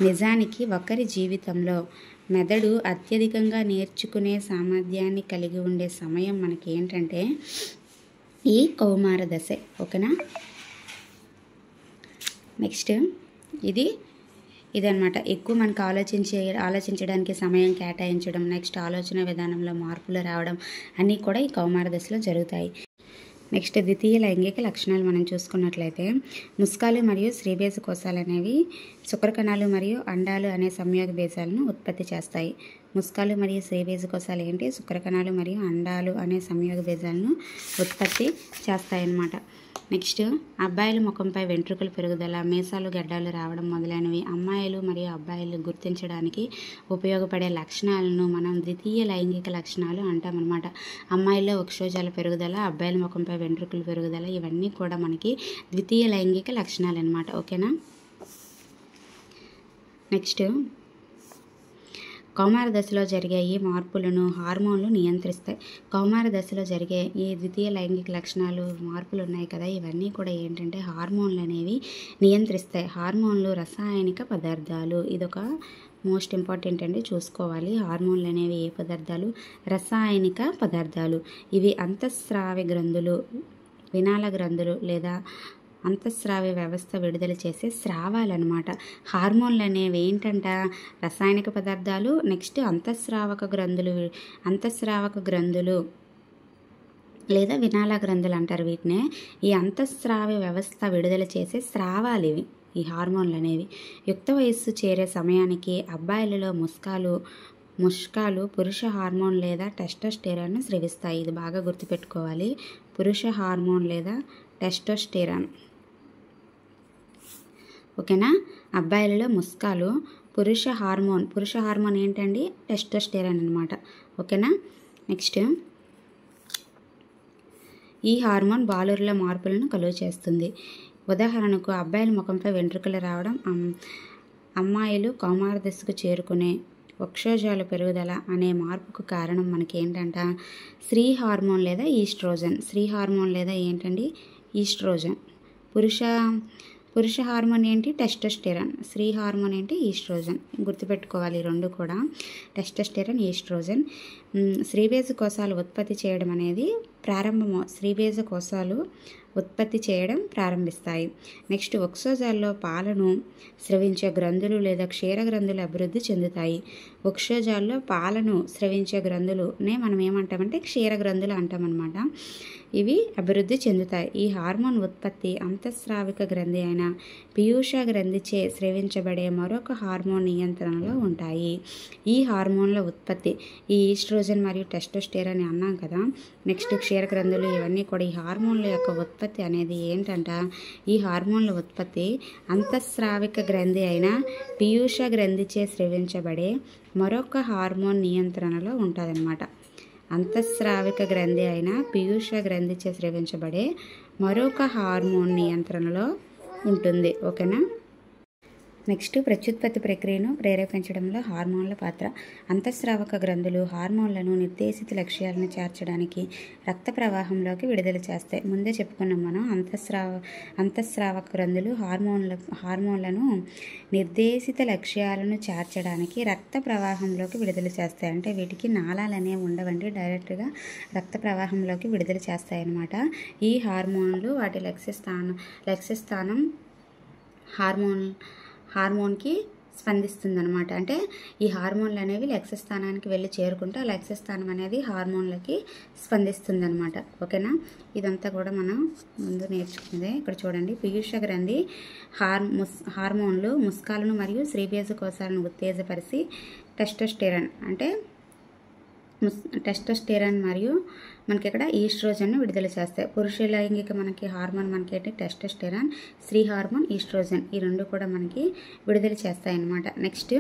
నిజానికి ఒకరి జీవితంలో మెదడు అత్యధికంగా నేర్చుకునే సామర్థ్యాన్ని కలిగి ఉండే సమయం మనకి ఏంటంటే ఈ కౌమార దశ. ఓకేనా. నెక్స్ట్ ఇదనమాట. ఎక్కువ మనకు ఆలోచించడానికి సమయం కేటాయించడం, నెక్స్ట్ ఆలోచన విధానంలో మార్పులు రావడం అన్నీ కూడా ఈ కౌమార దశలో జరుగుతాయి. నెక్స్ట్ ద్వితీయ లైంగిక లక్షణాలు మనం చూసుకున్నట్లయితే ముస్కాలు మరియు స్త్రీబీజ కోశాలు అనేవి శుక్రకణాలు మరియు అండాలు అనే సంయోగ బీజాలను ఉత్పత్తి చేస్తాయి. ముస్కాలు మరియు స్త్రీబీజ కోశాలు ఏంటి? శుక్రకణాలు మరియు అండాలు అనే సంయోగ బీజాలను ఉత్పత్తి చేస్తాయన్నమాట. నెక్స్ట్ అబ్బాయిల ముఖంపై వెంట్రుకల పెరుగుదల, మీసాలు గడ్డాలు రావడం మొదలైనవి అమ్మాయిలు మరియు అబ్బాయిలు గుర్తించడానికి ఉపయోగపడే లక్షణాలను మనం ద్వితీయ లైంగిక లక్షణాలు అంటామన్నమాట. అమ్మాయిల్లో వక్షోజాల పెరుగుదల, అబ్బాయిల ముఖంపై వెంట్రుకల పెరుగుదల ఇవన్నీ కూడా మనకి ద్వితీయ లైంగిక లక్షణాలు అన్నమాట. ఓకేనా. నెక్స్ట్ కౌమార దశలో జరిగే ఈ మార్పులను హార్మోన్లు నియంత్రిస్తాయి. కౌమార దశలో జరిగే ఈ ద్వితీయ లైంగిక లక్షణాలు మార్పులు ఉన్నాయి కదా, ఇవన్నీ కూడా ఏంటంటే హార్మోన్లు అనేవి నియంత్రిస్తాయి. హార్మోన్లు రసాయనిక పదార్థాలు, ఇదొక మోస్ట్ ఇంపార్టెంట్ అండి, చూసుకోవాలి. హార్మోన్లు అనేవి ఏ పదార్థాలు? రసాయనిక పదార్థాలు. ఇవి అంతఃస్రావి గ్రంథులు, వినాళ గ్రంథులు లేదా అంతఃస్రావి వ్యవస్థ విడుదల చేసే స్రావాలన్నమాట. హార్మోన్లు అనేవి ఏంటంట? రసాయనిక పదార్థాలు. నెక్స్ట్ అంతఃస్రావక గ్రంథులు లేదా వినాళ గ్రంథులు అంటారు వీటినే. ఈ అంతఃస్రావి వ్యవస్థ విడుదల చేసే స్రావాలు ఇవి, ఈ హార్మోన్లు అనేవి. యుక్త వయస్సు చేరే సమయానికి అబ్బాయిలలో ముష్కాలు పురుష హార్మోన్ లేదా టెస్టోస్టెరాన్ను స్రవిస్తాయి. ఇది బాగా గుర్తుపెట్టుకోవాలి. పురుష హార్మోన్ లేదా టెస్టోస్టెరాన్. ఓకేనా. అబ్బాయిలలో ముస్కాలు పురుష హార్మోన్ ఏంటండి? టెస్టోస్టెరాన్ అనమాట. ఓకేనా. నెక్స్ట్ ఈ హార్మోన్ బాలురుల మార్పులను కలుగ చేస్తుంది. ఉదాహరణకు అబ్బాయిల ముఖంపై వెంట్రుకలు రావడం, అమ్మాయిలు కౌమార దశకు చేరుకునే వక్షోజాల పెరుగుదల అనే మార్పుకు కారణం మనకి ఏంటంట? స్త్రీ హార్మోన్ లేదా ఈస్ట్రోజన్. స్త్రీ హార్మోన్ లేదా ఏంటండి? ఈస్ట్రోజన్. పురుష హార్మోన్ ఏంటి? టెస్టోస్టెరాన్. స్త్రీ హార్మోన్ ఏంటి? ఈస్ట్రోజన్. గుర్తుపెట్టుకోవాలి రెండు కూడా, టెస్టోస్టెరాన్, ఈస్ట్రోజన్. స్త్రీబీజ కోశాలు ఉత్పత్తి చేయడం అనేది స్త్రీబీజ కోశాలు ఉత్పత్తి చేయడం ప్రారంభిస్తాయి. నెక్స్ట్ వక్షోజాల్లో పాలను స్రవించే గ్రంథులు లేదా క్షీర గ్రంథులు అభివృద్ధి చెందుతాయి. వక్షోజాల్లో పాలను స్రవించే గ్రంథులునే మనం ఏమంటామంటే క్షీర గ్రంథులు అంటామన్నమాట. ఇవి అభివృద్ధి చెందుతాయి. ఈ హార్మోన్ ఉత్పత్తి అంతఃస్రావిక గ్రంథి అయిన పీయూష గ్రంథిచే స్రవించబడే మరొక హార్మోన్ నియంత్రణలో ఉంటాయి. ఈ హార్మోన్ల ఉత్పత్తి ఈ ఈస్ట్రోజన్ మరియు టెస్టోస్టెరాన్ అన్నాం కదా. నెక్స్ట్ క్షీర గ్రంథులు ఇవన్నీ కూడా ఈ హార్మోన్ల యొక్క ఉత్పత్తి అనేది ఏంటంట? ఈ హార్మోన్ల ఉత్పత్తి అంతఃస్రావిక గ్రంథి అయిన పీయూష గ్రంథిచే స్రవించబడే మరొక హార్మోన్ నియంత్రణలో ఉంటుందన్నమాట. అంతఃస్రావిక గ్రంథి అయిన పీయూష గ్రంథిచే స్రవించబడే మరొక హార్మోన్ నియంత్రణలో ఉంటుంది. ఓకేనా. నెక్స్ట్ ప్రత్యుత్పత్తి ప్రక్రియను ప్రేరేపించడంలో హార్మోన్ల పాత్ర. అంతఃస్రావక గ్రంథులు హార్మోన్లను నిర్దేశిత లక్ష్యాలను చేర్చడానికి రక్త ప్రవాహంలోకి విడుదల చేస్తాయి. ముందే చెప్పుకున్నాం మనం, అంతఃస్రావక గ్రంథులు హార్మోన్లను నిర్దేశిత లక్ష్యాలను చేర్చడానికి రక్త ప్రవాహంలోకి విడుదల చేస్తాయి. అంటే వీటికి నాళాలు అనేవి ఉండవండి, డైరెక్ట్గా రక్త ప్రవాహంలోకి విడుదల చేస్తాయి అన్నమాట. ఈ హార్మోన్లు వాటి లక్ష్యస్థానం హార్మోన్కి స్పందిస్తుందన్నమాట. అంటే ఈ హార్మోన్లు అనేవి లక్ష్యస్థానానికి వెళ్ళి చేరుకుంటే ఆ లక్ష్యస్థానం అనేది హార్మోన్లకి స్పందిస్తుందన్నమాట. ఓకేనా. ఇదంతా కూడా మనం ముందు నేర్చుకున్నదే. ఇక్కడ చూడండి, పీయూష గ్రంథి హార్మోన్లు ముస్కాలను మరియు స్త్రీబీజ కోశాలను ఉత్తేజపరిచి టెస్టోస్టెరాన్ మరియు మనకి ఇక్కడ ఈస్ట్రోజన్ను విడుదల చేస్తాయి. పురుష లైంగిక మనకి హార్మోన్ మనకి ఏంటి? టెస్టోస్టెరాన్. స్త్రీ హార్మోన్ ఈస్ట్రోజన్. ఈ రెండు కూడా మనకి విడుదల చేస్తాయి అన్నమాట. నెక్స్ట్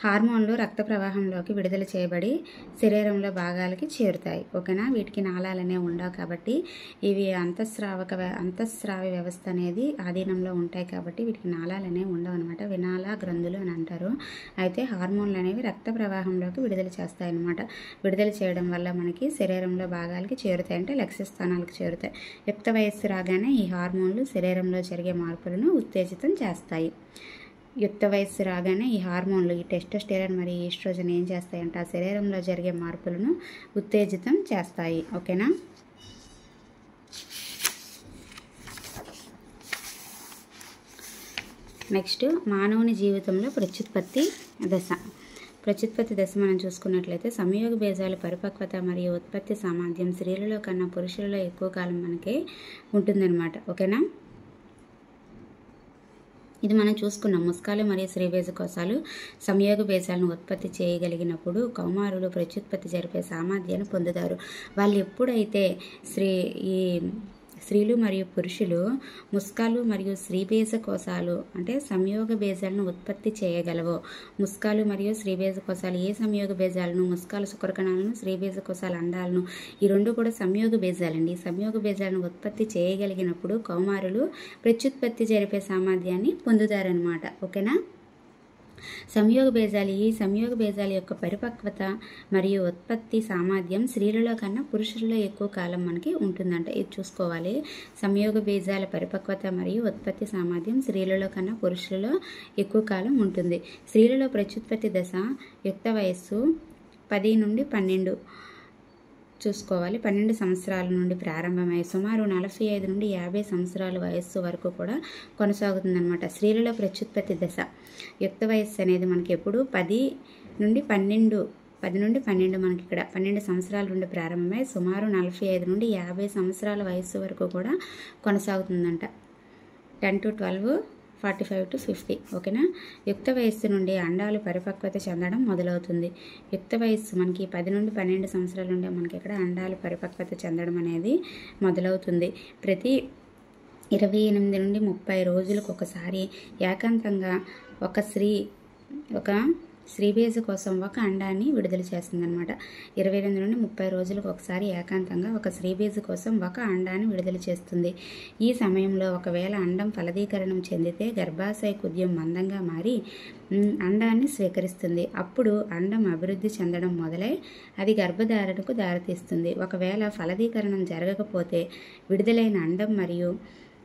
హార్మోన్లు రక్త ప్రవాహంలోకి విడుదల చేయబడి శరీరంలో భాగాలకి చేరుతాయి. ఓకేనా. వీటికి నాళాలనే ఉండవు కాబట్టి ఇవి అంతఃస్రావి వ్యవస్థ అనేది ఆధీనంలో ఉంటాయి కాబట్టి వీటికి నాళాలనే ఉండవు అనమాట. వినాళ గ్రంథులు అని అంటారు. అయితే హార్మోన్లు అనేవి రక్త ప్రవాహంలోకి విడుదల చేస్తాయి అన్నమాట. విడుదల చేయడం వల్ల మనకి శరీరంలో భాగాలకి చేరుతాయి, అంటే లక్ష్యస్థానాలకు చేరుతాయి. యుక్త వయస్సు రాగానే ఈ హార్మోన్లు శరీరంలో జరిగే మార్పులను ఉత్తేజితం చేస్తాయి. యుక్త వయస్సు రాగానే ఈ హార్మోన్లు ఈ టెస్టోస్టెరాన్ మరియు ఈస్ట్రోజన్ ఏం చేస్తాయంటే ఆ శరీరంలో జరిగే మార్పులను ఉత్తేజితం చేస్తాయి. ఓకేనా. నెక్స్ట్ మానవుని జీవితంలో ప్రత్యుత్పత్తి దశ. ప్రత్యుత్పత్తి దశ మనం చూసుకున్నట్లయితే సంయోగ బీజాల పరిపక్వత మరియు ఉత్పత్తి సామర్థ్యం స్త్రీలలో కన్నా పురుషులలో ఎక్కువ కాలం మనకి ఉంటుందన్నమాట. ఓకేనా, ఇది మనం చూసుకున్నాం. ముస్కాలు మరియు స్త్రీ బీజకోశాలు సంయోగ బీజాలను ఉత్పత్తి చేయగలిగినప్పుడు కౌమారులు ప్రత్యుత్పత్తి జరిపే సామర్థ్యాన్ని పొందుతారు. వాళ్ళు ఎప్పుడైతే స్త్రీలు మరియు పురుషులు ముస్కాలు మరియు స్త్రీ బీజకోశాలు అంటే సంయోగ బీజాలను ఉత్పత్తి చేయగలవో, ముస్కాలు మరియు స్త్రీ బీజకోశాలు ఏ సంయోగ బీజాలను, ముస్కాలు శుక్రకణాలను, స్త్రీ బీజకోశాల అండాలను, ఈ రెండు కూడా సంయోగ బీజాలండి. సంయోగ బీజాలను ఉత్పత్తి చేయగలిగినప్పుడు కౌమారులు ప్రత్యుత్పత్తి జరిపే సామర్థ్యాన్ని పొందుతారనమాట. ఓకేనా, ఈ సంయోగ బీజాల యొక్క పరిపక్వత మరియు ఉత్పత్తి సామర్థ్యం స్త్రీలలో కన్నా పురుషులలో ఎక్కువ కాలం మనకి ఉంటుందంట. ఇది చూసుకోవాలి. సంయోగ బీజాల పరిపక్వత మరియు ఉత్పత్తి సామర్థ్యం స్త్రీలలో కన్నా పురుషులలో ఎక్కువ కాలం ఉంటుంది. స్త్రీలలో ప్రత్యుత్పత్తి దశ యుక్త వయస్సు 10 నుండి 12 చూసుకోవాలి. 12 సంవత్సరాల నుండి ప్రారంభమై సుమారు 45 నుండి 50 సంవత్సరాల వయస్సు వరకు కూడా కొనసాగుతుందన్నమాట. స్త్రీలలో ప్రత్యుత్పత్తి దశ యుక్త వయస్సు అనేది మనకి ఎప్పుడు 10 నుండి 12 మనకి ఇక్కడ 12 సంవత్సరాల నుండి ప్రారంభమై సుమారు 45 నుండి 50 సంవత్సరాల వయస్సు వరకు కూడా కొనసాగుతుందంట. 10 to 12, 45 to 50. ఓకేనా, యుక్త వయస్సు నుండి అండాలు పరిపక్వత చెందడం మొదలవుతుంది. యుక్త వయస్సు మనకి 10 నుండి 12 సంవత్సరాల నుండి మనకి ఇక్కడ అండాలు పరిపక్వత చెందడం అనేది మొదలవుతుంది. ప్రతి 28 నుండి 30 రోజులకు ఒకసారి ఏకాంతంగా ఒక స్త్రీ బీజ కోసం ఒక అండాన్ని విడుదల చేస్తుందన్నమాట. 28 నుండి 30 రోజులకు ఒకసారి ఏకాంతంగా ఒక స్త్రీ బీజ కోసం ఒక అండాన్ని విడుదల చేస్తుంది. ఈ సమయంలో ఒకవేళ అండం ఫలదీకరణం చెందితే గర్భాశయ కుద్యం మందంగా మారి అండాన్ని స్వీకరిస్తుంది. అప్పుడు అండం అభివృద్ధి చెందడం మొదలై అది గర్భధారణకు దారితీస్తుంది. ఒకవేళ ఫలదీకరణం జరగకపోతే విడుదలైన అండం మరియు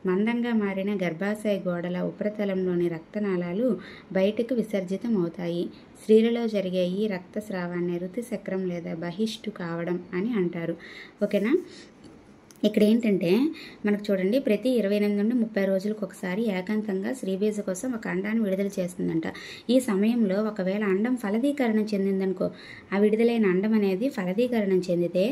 మందంగా మారిన గర్భాశయ గోడల ఉపరితలంలోని రక్తనాళాలు బయటకు విసర్జితం అవుతాయి. స్త్రీలలో జరిగే ఈ రక్తస్రావాన్ని ఋతుచక్రం లేదా బహిష్టు కావడం అని అంటారు. ఓకేనా, ఇక్కడ ఏంటంటే మనకు చూడండి, ప్రతి 28 నుండి 30 రోజులకు ఒకసారి ఏకాంతంగా స్త్రీబీజ కోసం ఒక అండాన్ని విడుదల చేస్తుందంట. ఈ సమయంలో ఒకవేళ అండం ఫలదీకరణం చెందిందనుకో, ఆ విడుదలైన అండం అనేది ఫలదీకరణం చెందితే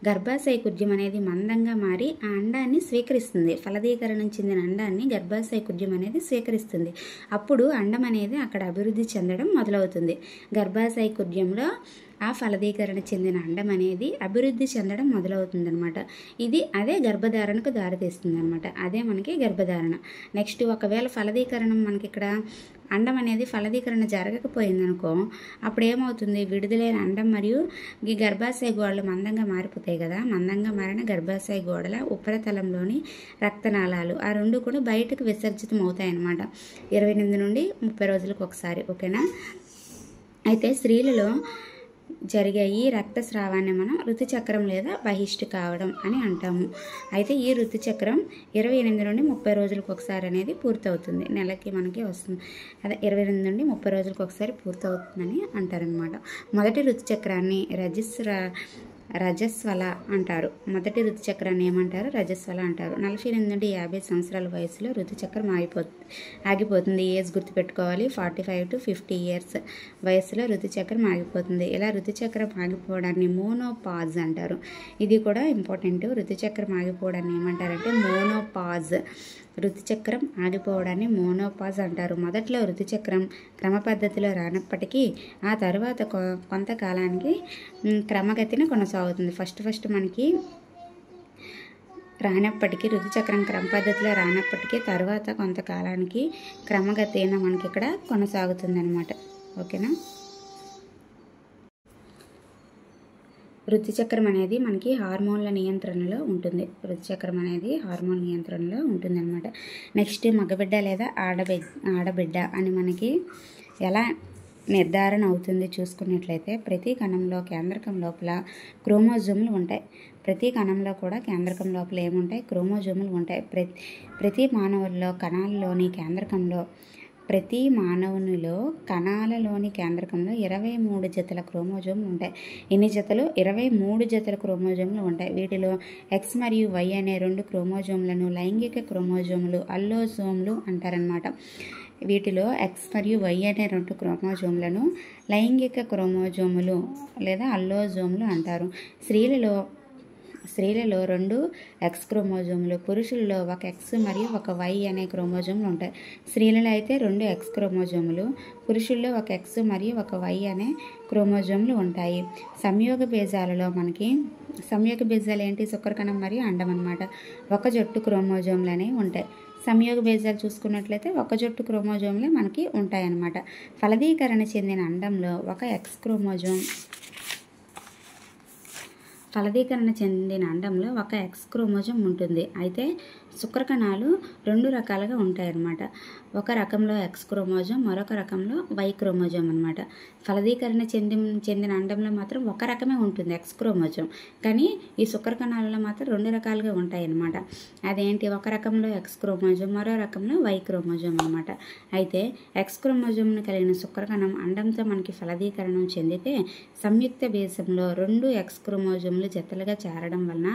గర్భాశయ కుద్యం అనేది మందంగా మారి ఆ అండాన్ని స్వీకరిస్తుంది. ఫలదీకరణం చెందిన అండాన్ని గర్భాశయ కుద్యం అనేది స్వీకరిస్తుంది. అప్పుడు అండం అనేది అక్కడ అభివృద్ధి చెందడం మొదలవుతుంది. గర్భాశయ కుద్యంలో ఆ ఫలదీకరణ చెందిన అండం అనేది అభివృద్ధి చెందడం మొదలవుతుందన్నమాట. అదే గర్భధారణకు దారితీస్తుంది అనమాట. అదే మనకి గర్భధారణ. నెక్స్ట్, ఒకవేళ ఫలదీకరణం మనకి ఇక్కడ అండం అనేది ఫలదీకరణ జరగకపోయిందనుకో, అప్పుడు ఏమవుతుంది, విడుదలైన అండం మరియు ఈ గర్భాశయ గోడలు మందంగా మారిపోతాయి కదా. మందంగా మారిన గర్భాశయ గోడల ఉపరితలంలోని రక్తనాళాలు ఆ రెండు కూడా బయటకు విసర్జితం అవుతాయి అన్నమాట 28 నుండి 30 రోజులకు ఒకసారి. ఓకేనా, అయితే స్త్రీలలో జరిగే ఈ రక్తస్రావాన్ని మనం ఋతుచక్రం లేదా బహిష్టు కావడం అని అంటాము. అయితే ఈ ఋతుచక్రం 28 నుండి 30 రోజులకు ఒకసారి అనేది పూర్తవుతుంది. నెలకి మనకి వస్తుంది. అదే 28 నుండి 30 రోజులకు ఒకసారి పూర్తవుతుందని అంటారనమాట. మొదటి ఋతుచక్రాన్ని రజస్వల అంటారు. మొదటి ఋతుచక్రాన్ని ఏమంటారు? రజస్వల అంటారు. 48 నుండి 50 సంవత్సరాల వయసులో ఋతుచక్రం ఆగిపోతుంది. ఏజ్ గుర్తుపెట్టుకోవాలి. 45 to 50 years వయసులో ఋతుచక్రం ఆగిపోతుంది. ఇలా ఋతుచక్రం ఆగిపోవడాన్ని మోనోపాజ్ అంటారు. ఇది కూడా ఇంపార్టెంట్. ఋతుచక్రం ఆగిపోవడాన్ని ఏమంటారంటే మోనోపాజ్. ఋతుచక్రం ఆగిపోవడాన్ని మోనోపాజ్ అంటారు. మొదట్లో ఋతుచక్రం క్రమ పద్ధతిలో రానప్పటికీ ఆ తర్వాత కొంతకాలానికి క్రమగతిన కొనసాగుతుంది. ఫస్ట్ మనకి రానప్పటికీ ఋతుచక్రం క్రమ పద్ధతిలో రానప్పటికీ తర్వాత కొంతకాలానికి క్రమగతిన మనకి ఇక్కడ కొనసాగుతుంది అనమాట. ఓకేనా, ఋతుచక్రం అనేది మనకి హార్మోన్ల నియంత్రణలో ఉంటుంది. ఋతుచక్రం అనేది హార్మోన్ నియంత్రణలో ఉంటుందన్నమాట. నెక్స్ట్, మగబిడ్డ లేదా ఆడబిడ్డ అని మనకి ఎలా నిర్ధారణ అవుతుంది చూసుకున్నట్లయితే, ప్రతి కణంలో కేంద్రకం లోపల క్రోమోజోములు ఉంటాయి. ప్రతి కణంలో కూడా కేంద్రకం లోపల ఏముంటాయి? క్రోమోజోములు ఉంటాయి. ప్రతి మానవుల్లో ప్రతి మానవునిలో కణాలలోని కేంద్రకంలో 23 జతల క్రోమోజోములు ఉంటాయి. ఎన్ని జతలు? 23 జతల క్రోమోజోములు ఉంటాయి. వీటిలో X మరియు Y అనే 2 క్రోమోజోములను లైంగిక క్రోమోజోములు అల్లోజోములు అంటారనమాట. వీటిలో ఎక్స్ మరియు వై అనే 2 క్రోమోజోమ్లను లైంగిక క్రోమోజోములు లేదా అల్లోజోములు అంటారు. స్త్రీలలో 2 ఎక్స్ క్రోమోజోములు, పురుషులలో 1 ఎక్స్ మరియు 1 వై అనే క్రోమోజోములు ఉంటాయి. స్త్రీలలో అయితే 2 ఎక్స్ క్రోమోజోములు, పురుషుల్లో 1 ఎక్స్ మరియు 1 వై అనే క్రోమోజోములు ఉంటాయి. సంయోగ బీజాలు ఏంటి? శుక్రకణం మరియు అండం అన్నమాట. 1 జట్టు క్రోమోజోములు అనేవి ఉంటాయి. సంయోగ బీజాలు చూసుకున్నట్లయితే 1 జట్టు క్రోమోజోములే మనకి ఉంటాయన్నమాట. ఫలదీకరణ చెందిన అండంలో 1 ఎక్స్ క్రోమోజోమ్ ఉంటుంది. అయితే శుక్రకణాలు 2 రకాలుగా ఉంటాయన్నమాట. ఒక రకంలో ఎక్స్ క్రోమోజోమ్, మరొక రకంలో వై క్రోమోజోమ్ అన్నమాట. ఫలదీకరణ చెందిన అండంలో మాత్రం ఒక రకమే ఉంటుంది, ఎక్స్ క్రోమోజోమ్. కానీ ఈ శుక్రకణాలలో మాత్రం 2 రకాలుగా ఉంటాయన్నమాట. అదేంటి? ఒక రకంలో ఎక్స్ క్రోమోజోమ్, మరో రకంలో వై క్రోమోజోమ్ అన్నమాట. అయితే ఎక్స్ క్రోమోజోమ్ను కలిగిన శుక్రకణం అండంతో మనకి ఫలదీకరణం చెందితే సంయుక్త బీజంలో 2 ఎక్స్ క్రోమోజోమ్లు జతలుగా చేరడం వలన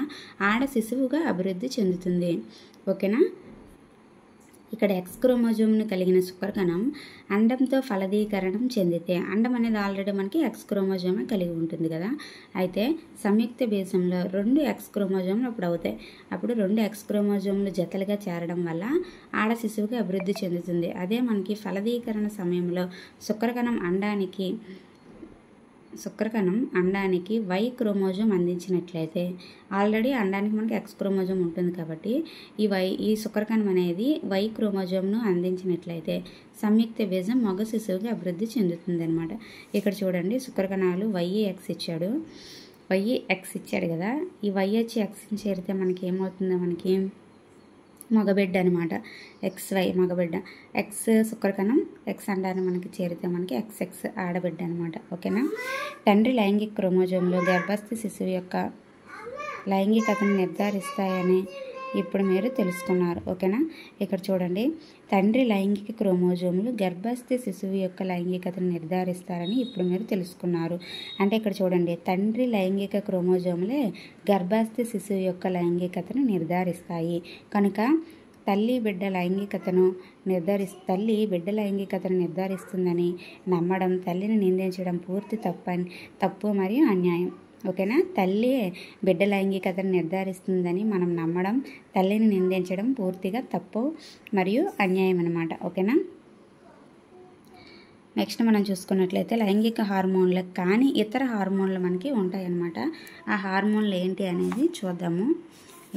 ఆడ శిశువుగా అభివృద్ధి చెందుతుంది. ఓకేనా? ఇక్కడ ఎక్స్ క్రోమోజోమ్ను కలిగిన శుక్రకణం అండంతో ఫలదీకరణం చెందితే, అండం అనేది ఆల్రెడీ మనకి ఎక్స్ క్రోమోజోమే కలిగి ఉంటుంది కదా. అయితే సంయుక్త బీజంలో 2 ఎక్స్ క్రోమోజోమ్లు అప్పుడు అవుతాయి. అప్పుడు 2 ఎక్స్ క్రోమోజోమ్లు జతలుగా చేరడం వల్ల ఆడ శిశువుగా అభివృద్ధి చెందుతుంది. అదే మనకి ఫలదీకరణ సమయంలో శుక్రకణం అండానికి వై క్రోమోజోమ్ అందించినట్లయితే, ఆల్రెడీ అండానికి మనకి ఎక్స్ క్రోమోజోమ్ ఉంటుంది కాబట్టి ఈ శుక్రకణం అనేది వై క్రోమోజోమ్ను అందించినట్లయితే సంయుక్త బీజం మగ శిశువుగా అభివృద్ధి చెందుతుంది అనమాట. ఇక్కడ చూడండి, శుక్రకణాలు ఎక్స్ ఇచ్చాడు కదా. ఈ వై వచ్చి ఎక్స్ని చేరితే మనకి ఏమవుతుందో, మనకి మగబిడ్డ అనమాట. XY మగబిడ్డ, ఎక్స్ శుక్రకణం, ఎక్స్ అండాన్ని మనకి చేరితే మనకి XX ఆడబిడ్డ అనమాట. ఓకేనా? తండ్రి లైంగిక క్రోమోజోమ్లు గర్భస్థ శిశువు యొక్క లైంగికతను నిర్ధారిస్తాయని ఇప్పుడు మీరు తెలుసుకున్నారు. ఓకేనా? ఇక్కడ చూడండి, తండ్రి లైంగిక క్రోమోజోములు గర్భస్థ శిశువు యొక్క లైంగికతను నిర్ధారిస్తారని ఇప్పుడు మీరు తెలుసుకున్నారు. అంటే ఇక్కడ చూడండి, తండ్రి లైంగిక క్రోమోజోములే గర్భస్థ శిశువు యొక్క లైంగికతను నిర్ధారిస్తాయి. కనుక తల్లి బిడ్డ లైంగికతను నిర్ధారిస్తుందని నమ్మడం, తల్లిని నిందించడం పూర్తి తప్పు మరియు అన్యాయం. ఓకేనా? తల్లి బిడ్డ లైంగికతను నిర్ధారిస్తుందని మనం నమ్మడం, తల్లిని నిందించడం పూర్తిగా తప్పు మరియు అన్యాయం అన్నమాట. ఓకేనా? నెక్స్ట్ మనం చూసుకున్నట్లయితే లైంగిక హార్మోన్లు కానీ ఇతర హార్మోన్లు మనకి ఉంటాయన్నమాట. ఆ హార్మోన్లు ఏంటి అనేది చూద్దాము.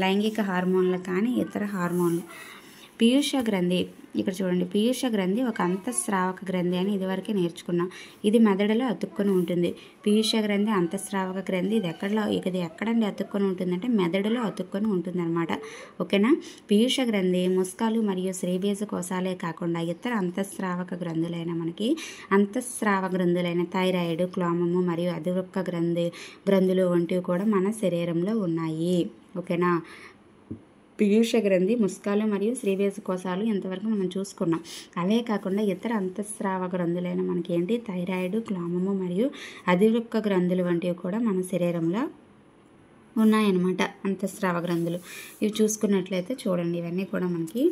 లైంగిక హార్మోన్లు కానీ ఇతర హార్మోన్లు. పీయూష గ్రంథి, ఇక్కడ చూడండి, పీయూష గ్రంథి ఒక అంతఃస్రావక గ్రంథి అని ఇదివరకే నేర్చుకున్నాం. ఇది మెదడులో అతుక్కొని ఉంటుంది. పీయూష గ్రంథి అంతఃస్రావక గ్రంథి. ఇది ఎక్కడండి అతుక్కొని ఉంటుందంటే మెదడులో అతుక్కొని ఉంటుంది అనమాట. ఓకేనా? పీయూష గ్రంథి ముస్కాలు మరియు శ్రీబీజ కోశాలే కాకుండా ఇతర అంతఃస్రావక గ్రంథులైన థైరాయిడ్, క్లోమము మరియు అధివృక్క గ్రంథులు వంటివి కూడా మన శరీరంలో ఉన్నాయి. ఓకేనా? పీయూష గ్రంథి, ముస్కాలు మరియు శ్రీబీజ కోశాలు ఇంతవరకు మనం చూసుకున్నాం. అవే కాకుండా ఇతర అంతఃస్రావ గ్రంథులైన మనకి ఏంటి, థైరాయిడ్, క్లోమము మరియు అధివృక్క గ్రంథులు వంటివి కూడా మన శరీరంలో ఉన్నాయన్నమాట. అంతఃస్రావ గ్రంథులు ఇవి చూసుకున్నట్లయితే చూడండి, ఇవన్నీ కూడా మనకి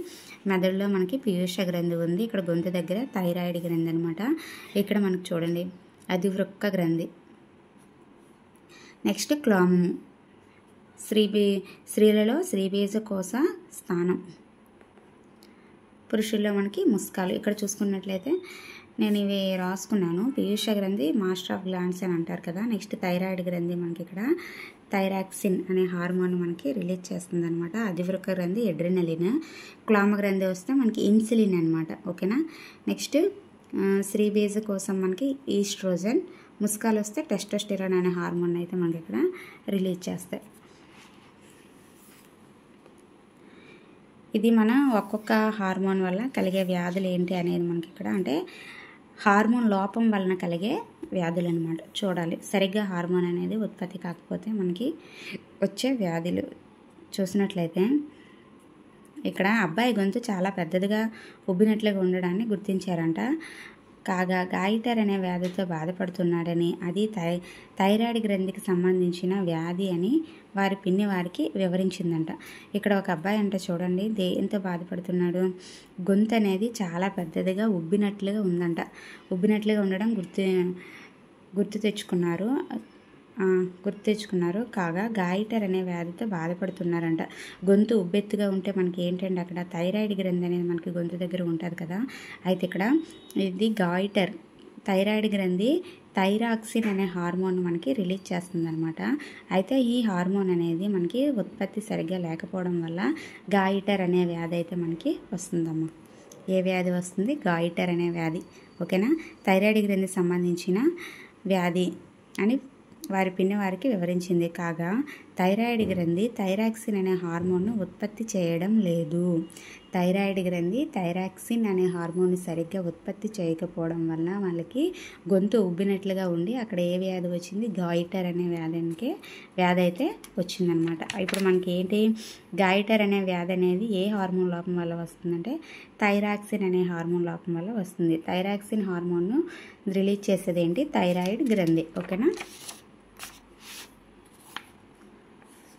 మెదడులో మనకి పీయూష గ్రంథి ఉంది. ఇక్కడ గొంతు దగ్గర థైరాయిడ్ గ్రంథి అనమాట. ఇక్కడ మనకి చూడండి అధివృక్క గ్రంథి. నెక్స్ట్ క్లోమము, స్త్రీలలో శ్రీబీజ కోశ స్థానం, పురుషుల్లో మనకి ముస్కాలు. ఇక్కడ చూసుకున్నట్లయితే నేను ఇవి రాసుకున్నాను. పీయూష గ్రంథి మాస్టర్ ఆఫ్ గ్లాండ్స్ అని అంటారు కదా. నెక్స్ట్ థైరాయిడ్ గ్రంథి మనకి ఇక్కడ థైరాక్సిన్ అనే హార్మోన్ మనకి రిలీజ్ చేస్తుంది అనమాట. అధివృక్క గ్రంథి ఎడ్రినలిన్, క్లోమ గ్రంథి వస్తే మనకి ఇన్సులిన్ అనమాట. ఓకేనా? నెక్స్ట్ శ్రీబీజ కోసం మనకి ఈస్ట్రోజన్, ముస్కాలు వస్తే టెస్టోస్టెరాన్ అనే హార్మోన్ అయితే మనకి ఇక్కడ రిలీజ్ చేస్తాయి. ఇది మన ఒక్కొక్క హార్మోన్ వల్ల కలిగే వ్యాధులు ఏంటి అనేది మనకి ఇక్కడ, అంటే హార్మోన్ లోపం వలన కలిగే వ్యాధులు అనమాట. చూడాలి, సరిగ్గా హార్మోన్ అనేది ఉత్పత్తి కాకపోతే మనకి వచ్చే వ్యాధులు చూసినట్లయితే ఇక్కడ అబ్బాయి గొంతు చాలా పెద్దదిగా ఉబ్బినట్లుగా ఉండడాన్ని గుర్తించారంట. కాగా గాయిటర్ అనే వ్యాధితో బాధపడుతున్నాడని, అది థైరాయిడ్ గ్రంథికి సంబంధించిన వ్యాధి అని వారి పిన్ని వారికి వివరించిందంట. ఇక్కడ ఒక అబ్బాయి అంటే చూడండి దేంతో బాధపడుతున్నాడు. గొంతు అనేది చాలా పెద్దదిగా ఉబ్బినట్లుగా ఉందంట. ఉబ్బినట్లుగా ఉండడం గుర్తు తెచ్చుకున్నారు. కాగా గాయిటర్ అనే వ్యాధితో బాధపడుతున్నారంట. గొంతు ఉబ్బెత్తుగా ఉంటే మనకి ఏంటంటే అక్కడ థైరాయిడ్ గ్రంథి అనేది మనకి గొంతు దగ్గర ఉంటుంది కదా. అయితే ఇక్కడ ఇది గాయిటర్, థైరాయిడ్ గ్రంథి థైరాక్సిన్ అనే హార్మోన్ మనకి రిలీజ్ చేస్తుందన్నమాట. అయితే ఈ హార్మోన్ అనేది మనకి ఉత్పత్తి సరిగ్గా లేకపోవడం వల్ల గాయిటర్ అనే వ్యాధి అయితే మనకి వస్తుందమ్మా. ఏ వ్యాధి వస్తుంది? గాయిటర్ అనే వ్యాధి. ఓకేనా. థైరాయిడ్ గ్రంథికి సంబంధించిన వ్యాధి అని వారి పిన్ని వారికి వివరించింది. కాగా థైరాయిడ్ గ్రంథి థైరాక్సిన్ అనే హార్మోన్ను ఉత్పత్తి చేయడం లేదు. థైరాయిడ్ గ్రంథి థైరాక్సిన్ అనే హార్మోన్ సరిగ్గా ఉత్పత్తి చేయకపోవడం వల్ల వాళ్ళకి గొంతు ఉబ్బినట్లుగా ఉండి అక్కడ ఏ వ్యాధి వచ్చింది? గాయిటర్ అనే వ్యాధి అయితే వచ్చిందనమాట. ఇప్పుడు మనకి ఏంటి? గాయిటర్ అనే వ్యాధి అనేది ఏ హార్మోన్ లోపం వల్ల వస్తుందంటే థైరాక్సిన్ అనే హార్మోన్ లోపం వల్ల వస్తుంది. థైరాక్సిన్ హార్మోన్ను రిలీజ్ చేసేది ఏంటి? థైరాయిడ్ గ్రంథి. ఓకేనా.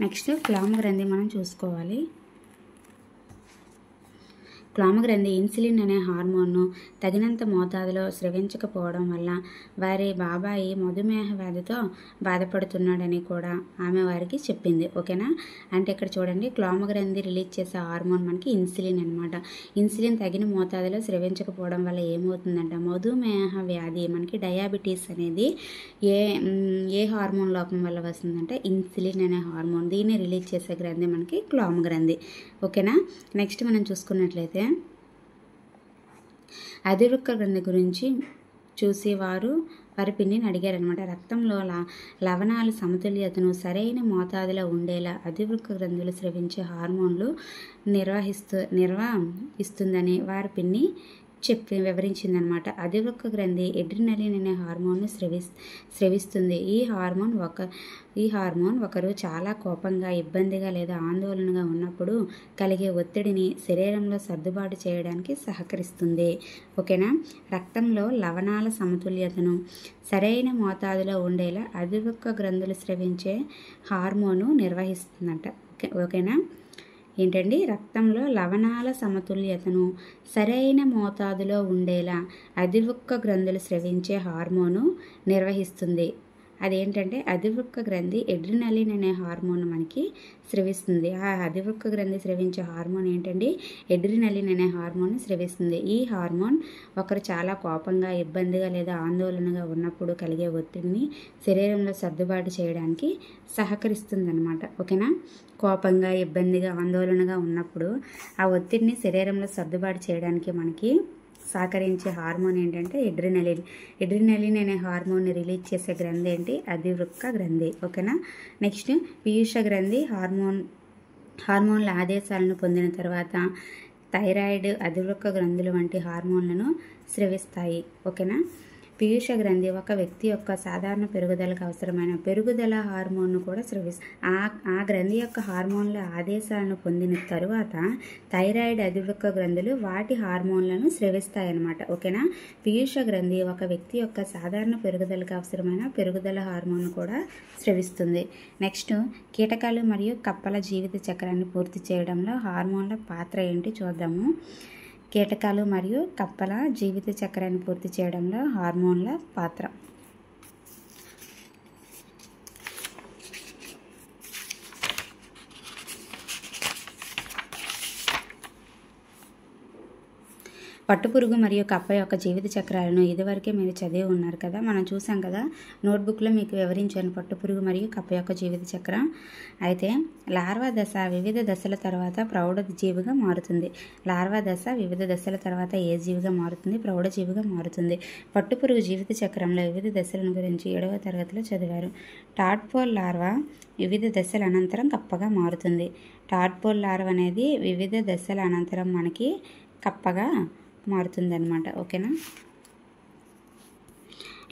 నెక్స్ట్ క్లామ గ్రంథి మనం చూసుకోవాలి. క్లామ గ్రంథి ఇన్సులిన్ అనే హార్మోన్ను తగినంత మోతాదులో స్రవించకపోవడం వల్ల వారి బాబాయి మధుమేహ వ్యాధితో బాధపడుతున్నాడని కూడా ఆమె వారికి చెప్పింది. ఓకేనా. అంటే ఇక్కడ చూడండి క్లామ గ్రంథి రిలీజ్ చేసే హార్మోన్ మనకి ఇన్సులిన్ అనమాట. ఇన్సులిన్ తగిన మోతాదులో స్రవించకపోవడం వల్ల ఏమవుతుందంట? మధుమేహ వ్యాధి మనకి డయాబెటీస్ అనేది ఏ హార్మోన్ లోపం వల్ల వస్తుందంటే ఇన్సులిన్ అనే హార్మోన్. దీన్ని రిలీజ్ చేసే గ్రంథి మనకి క్లామ గ్రంథి. ఓకేనా. నెక్స్ట్ మనం చూసుకున్నట్లయితే అధివృక్క గ్రంథి గురించి చూసి వారి పిన్నిని అడిగారనమాట. రక్తంలో లవణాల సమతుల్యతను సరైన మోతాదులో ఉండేలా అధివృక్క గ్రంథులు స్రవించే హార్మోన్లు నిర్వహిస్తుందని వారి పిన్ని వివరించిందనమాట. అధివృక్క గ్రంథి ఎడ్రినలిన్ అనే హార్మోన్ను స్రవిస్తుంది. ఈ హార్మోన్ ఒకరు చాలా కోపంగా, ఇబ్బందిగా లేదా ఆందోళనగా ఉన్నప్పుడు కలిగే ఒత్తిడిని శరీరంలో సర్దుబాటు చేయడానికి సహకరిస్తుంది. ఓకేనా. రక్తంలో లవణాల సమతుల్యతను సరైన మోతాదులో ఉండేలా అధివృక్క గ్రంథులు స్రవించే హార్మోను నిర్వహిస్తుందంట. ఓకేనా. ఏంటండి? రక్తంలో లవణాల సమతుల్యతను సరైన మోతాదులో ఉండేలా అధివృక్క గ్రంథులు స్రవించే హార్మోను నిర్వహిస్తుంది. అదేంటంటే అధివృక్క గ్రంథి ఎడ్రినలిన్ అనే హార్మోన్ మనకి స్రవిస్తుంది. ఆ అధివృక్క గ్రంథి స్రవించే హార్మోన్ ఏంటండి? ఎడ్రినలిన్ అనే హార్మోన్ స్రవిస్తుంది. ఈ హార్మోన్ ఒకరు చాలా కోపంగా, ఇబ్బందిగా లేదా ఆందోళనగా ఉన్నప్పుడు కలిగే ఒత్తిడిని శరీరంలో సర్దుబాటు చేయడానికి సహకరిస్తుంది అనమాట. ఓకేనా. కోపంగా, ఇబ్బందిగా, ఆందోళనగా ఉన్నప్పుడు ఆ ఒత్తిడిని శరీరంలో సర్దుబాటు చేయడానికి మనకి సహకరించే హార్మోన్ ఏంటంటే ఎడ్రినలిన్. ఎడ్రినలిన్ అనే హార్మోన్ని రిలీజ్ చేసే గ్రంథి ఏంటి? అధివృక్క గ్రంథి. ఓకేనా. నెక్స్ట్ పీయూష గ్రంథి హార్మోన్ల ఆదేశాలను పొందిన తర్వాత థైరాయిడ్, అధివృక్క గ్రంథులు వంటి హార్మోన్లను స్రవిస్తాయి. ఓకేనా. పీయూష గ్రంథి ఒక వ్యక్తి యొక్క సాధారణ పెరుగుదలకు అవసరమైన పెరుగుదల హార్మోన్ను కూడా ఆ గ్రంథి యొక్క హార్మోన్ల ఆదేశాలను పొందిన తరువాత థైరాయిడ్, అధివృక్క గ్రంథులు వాటి హార్మోన్లను స్రవిస్తాయన్నమాట. ఓకేనా. పీయూష గ్రంథి ఒక వ్యక్తి యొక్క సాధారణ పెరుగుదలకు అవసరమైన పెరుగుదల హార్మోన్ను కూడా స్రవిస్తుంది. నెక్స్ట్ కీటకాలు మరియు కప్పల జీవిత చక్రాన్ని పూర్తి చేయడంలో హార్మోన్ల పాత్ర ఏంటి చూద్దాము. కీటకాలు మరియు కప్పల జీవిత చక్రాన్ని పూర్తి చేయడంలో హార్మోన్ల పాత్ర. పట్టుపురుగు మరియు కప్ప యొక్క జీవిత చక్రాలను ఇదివరకే మీరు చదివి ఉన్నారు కదా. మనం చూసాం కదా, నోట్బుక్లో మీకు వివరించాను పట్టుపురుగు మరియు కప్ప యొక్క జీవిత చక్రం. అయితే లార్వా దశ వివిధ దశల తర్వాత ప్రౌఢ జీవిగా మారుతుంది. లార్వా దశ వివిధ దశల తర్వాత ఏ జీవిగా మారుతుంది? ప్రౌఢ జీవిగా మారుతుంది. పట్టుపురుగు జీవిత చక్రంలో వివిధ దశలను గురించి 7వ తరగతిలో చదివారు. టాడ్పోల్ లార్వా వివిధ దశల అనంతరం కప్పగా మారుతుంది. టాడ్పోల్ లార్వా అనేది వివిధ దశల అనంతరం మనకి కప్పగా మారుతుందన్నమాట. ఓకేనా.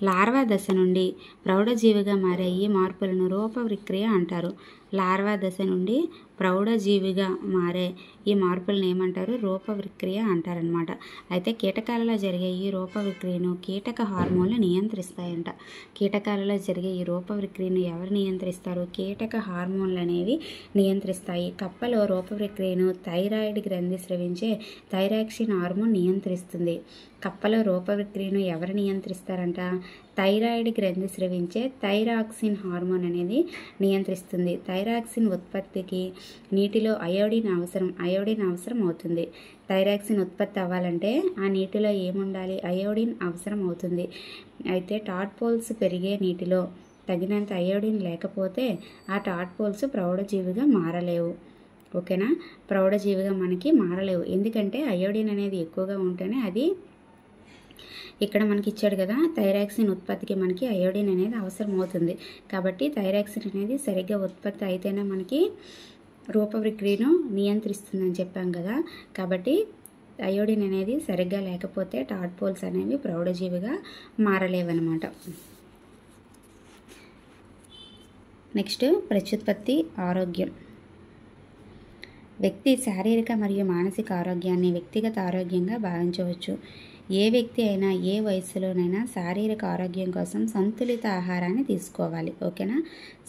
లార్వా దశ నుండి ప్రౌఢజీవిగా మారే ఈ మార్పులను రూప విక్రియ అంటారు. లార్వా దశ నుండి ప్రౌఢజీవిగా మారే ఈ మార్పులను ఏమంటారు? రూప విక్రియ అంటారనమాట. అయితే కీటకాలలో జరిగే ఈ రూప విక్రియను కీటక హార్మోన్లు నియంత్రిస్తాయంట. కీటకాలలో జరిగే ఈ రూప విక్రియను ఎవరు నియంత్రిస్తారు? కీటక హార్మోన్లు అనేవి నియంత్రిస్తాయి. కప్పలో రూప విక్రియను థైరాయిడ్ గ్రంథి స్రవించే థైరాక్సిన్ హార్మోన్ నియంత్రిస్తుంది. కప్పలో రూప విక్రియను ఎవరు నియంత్రిస్తారంట? థైరాయిడ్ గ్రంథి స్రవించే థైరాక్సిన్ హార్మోన్ అనేది నియంత్రిస్తుంది. థైరాక్సిన్ ఉత్పత్తికి నీటిలో అయోడిన్ అవసరం అవుతుంది. థైరాక్సిన్ ఉత్పత్తి అవ్వాలంటే ఆ నీటిలో ఏముండాలి? అయోడిన్ అవసరం అవుతుంది. అయితే టాడ్పోల్స్ పెరిగే నీటిలో తగినంత అయోడిన్ లేకపోతే ఆ టాడ్పోల్స్ ప్రౌఢజీవిగా మారలేవు. ఓకేనా? ప్రౌఢజీవిగా మనకి మారలేవు. ఎందుకంటే అయోడిన్ అనేది ఎక్కువగా ఉంటేనే అది ఇక్కడ మనకి ఇచ్చాడు కదా, థైరాక్సిన్ ఉత్పత్తికి మనకి అయోడిన్ అనేది అవసరం అవుతుంది. కాబట్టి థైరాక్సిన్ అనేది సరిగ్గా ఉత్పత్తి అయితేనే మనకి రూప విక్రియను నియంత్రిస్తుందని చెప్పాం కదా. కాబట్టి అయోడిన్ అనేది సరిగ్గా లేకపోతే టాడ్పోల్స్ అనేవి ప్రౌఢజీవిగా మారలేవన్నమాట. నెక్స్ట్ ప్రత్యుత్పత్తి ఆరోగ్యం. వ్యక్తి శారీరక మరియు మానసిక ఆరోగ్యాన్ని వ్యక్తిగత ఆరోగ్యంగా భావించవచ్చు. ఏ వ్యక్తి అయినా ఏ వయసులోనైనా శారీరక ఆరోగ్యం కోసం సంతులిత ఆహారాన్ని తీసుకోవాలి. ఓకేనా?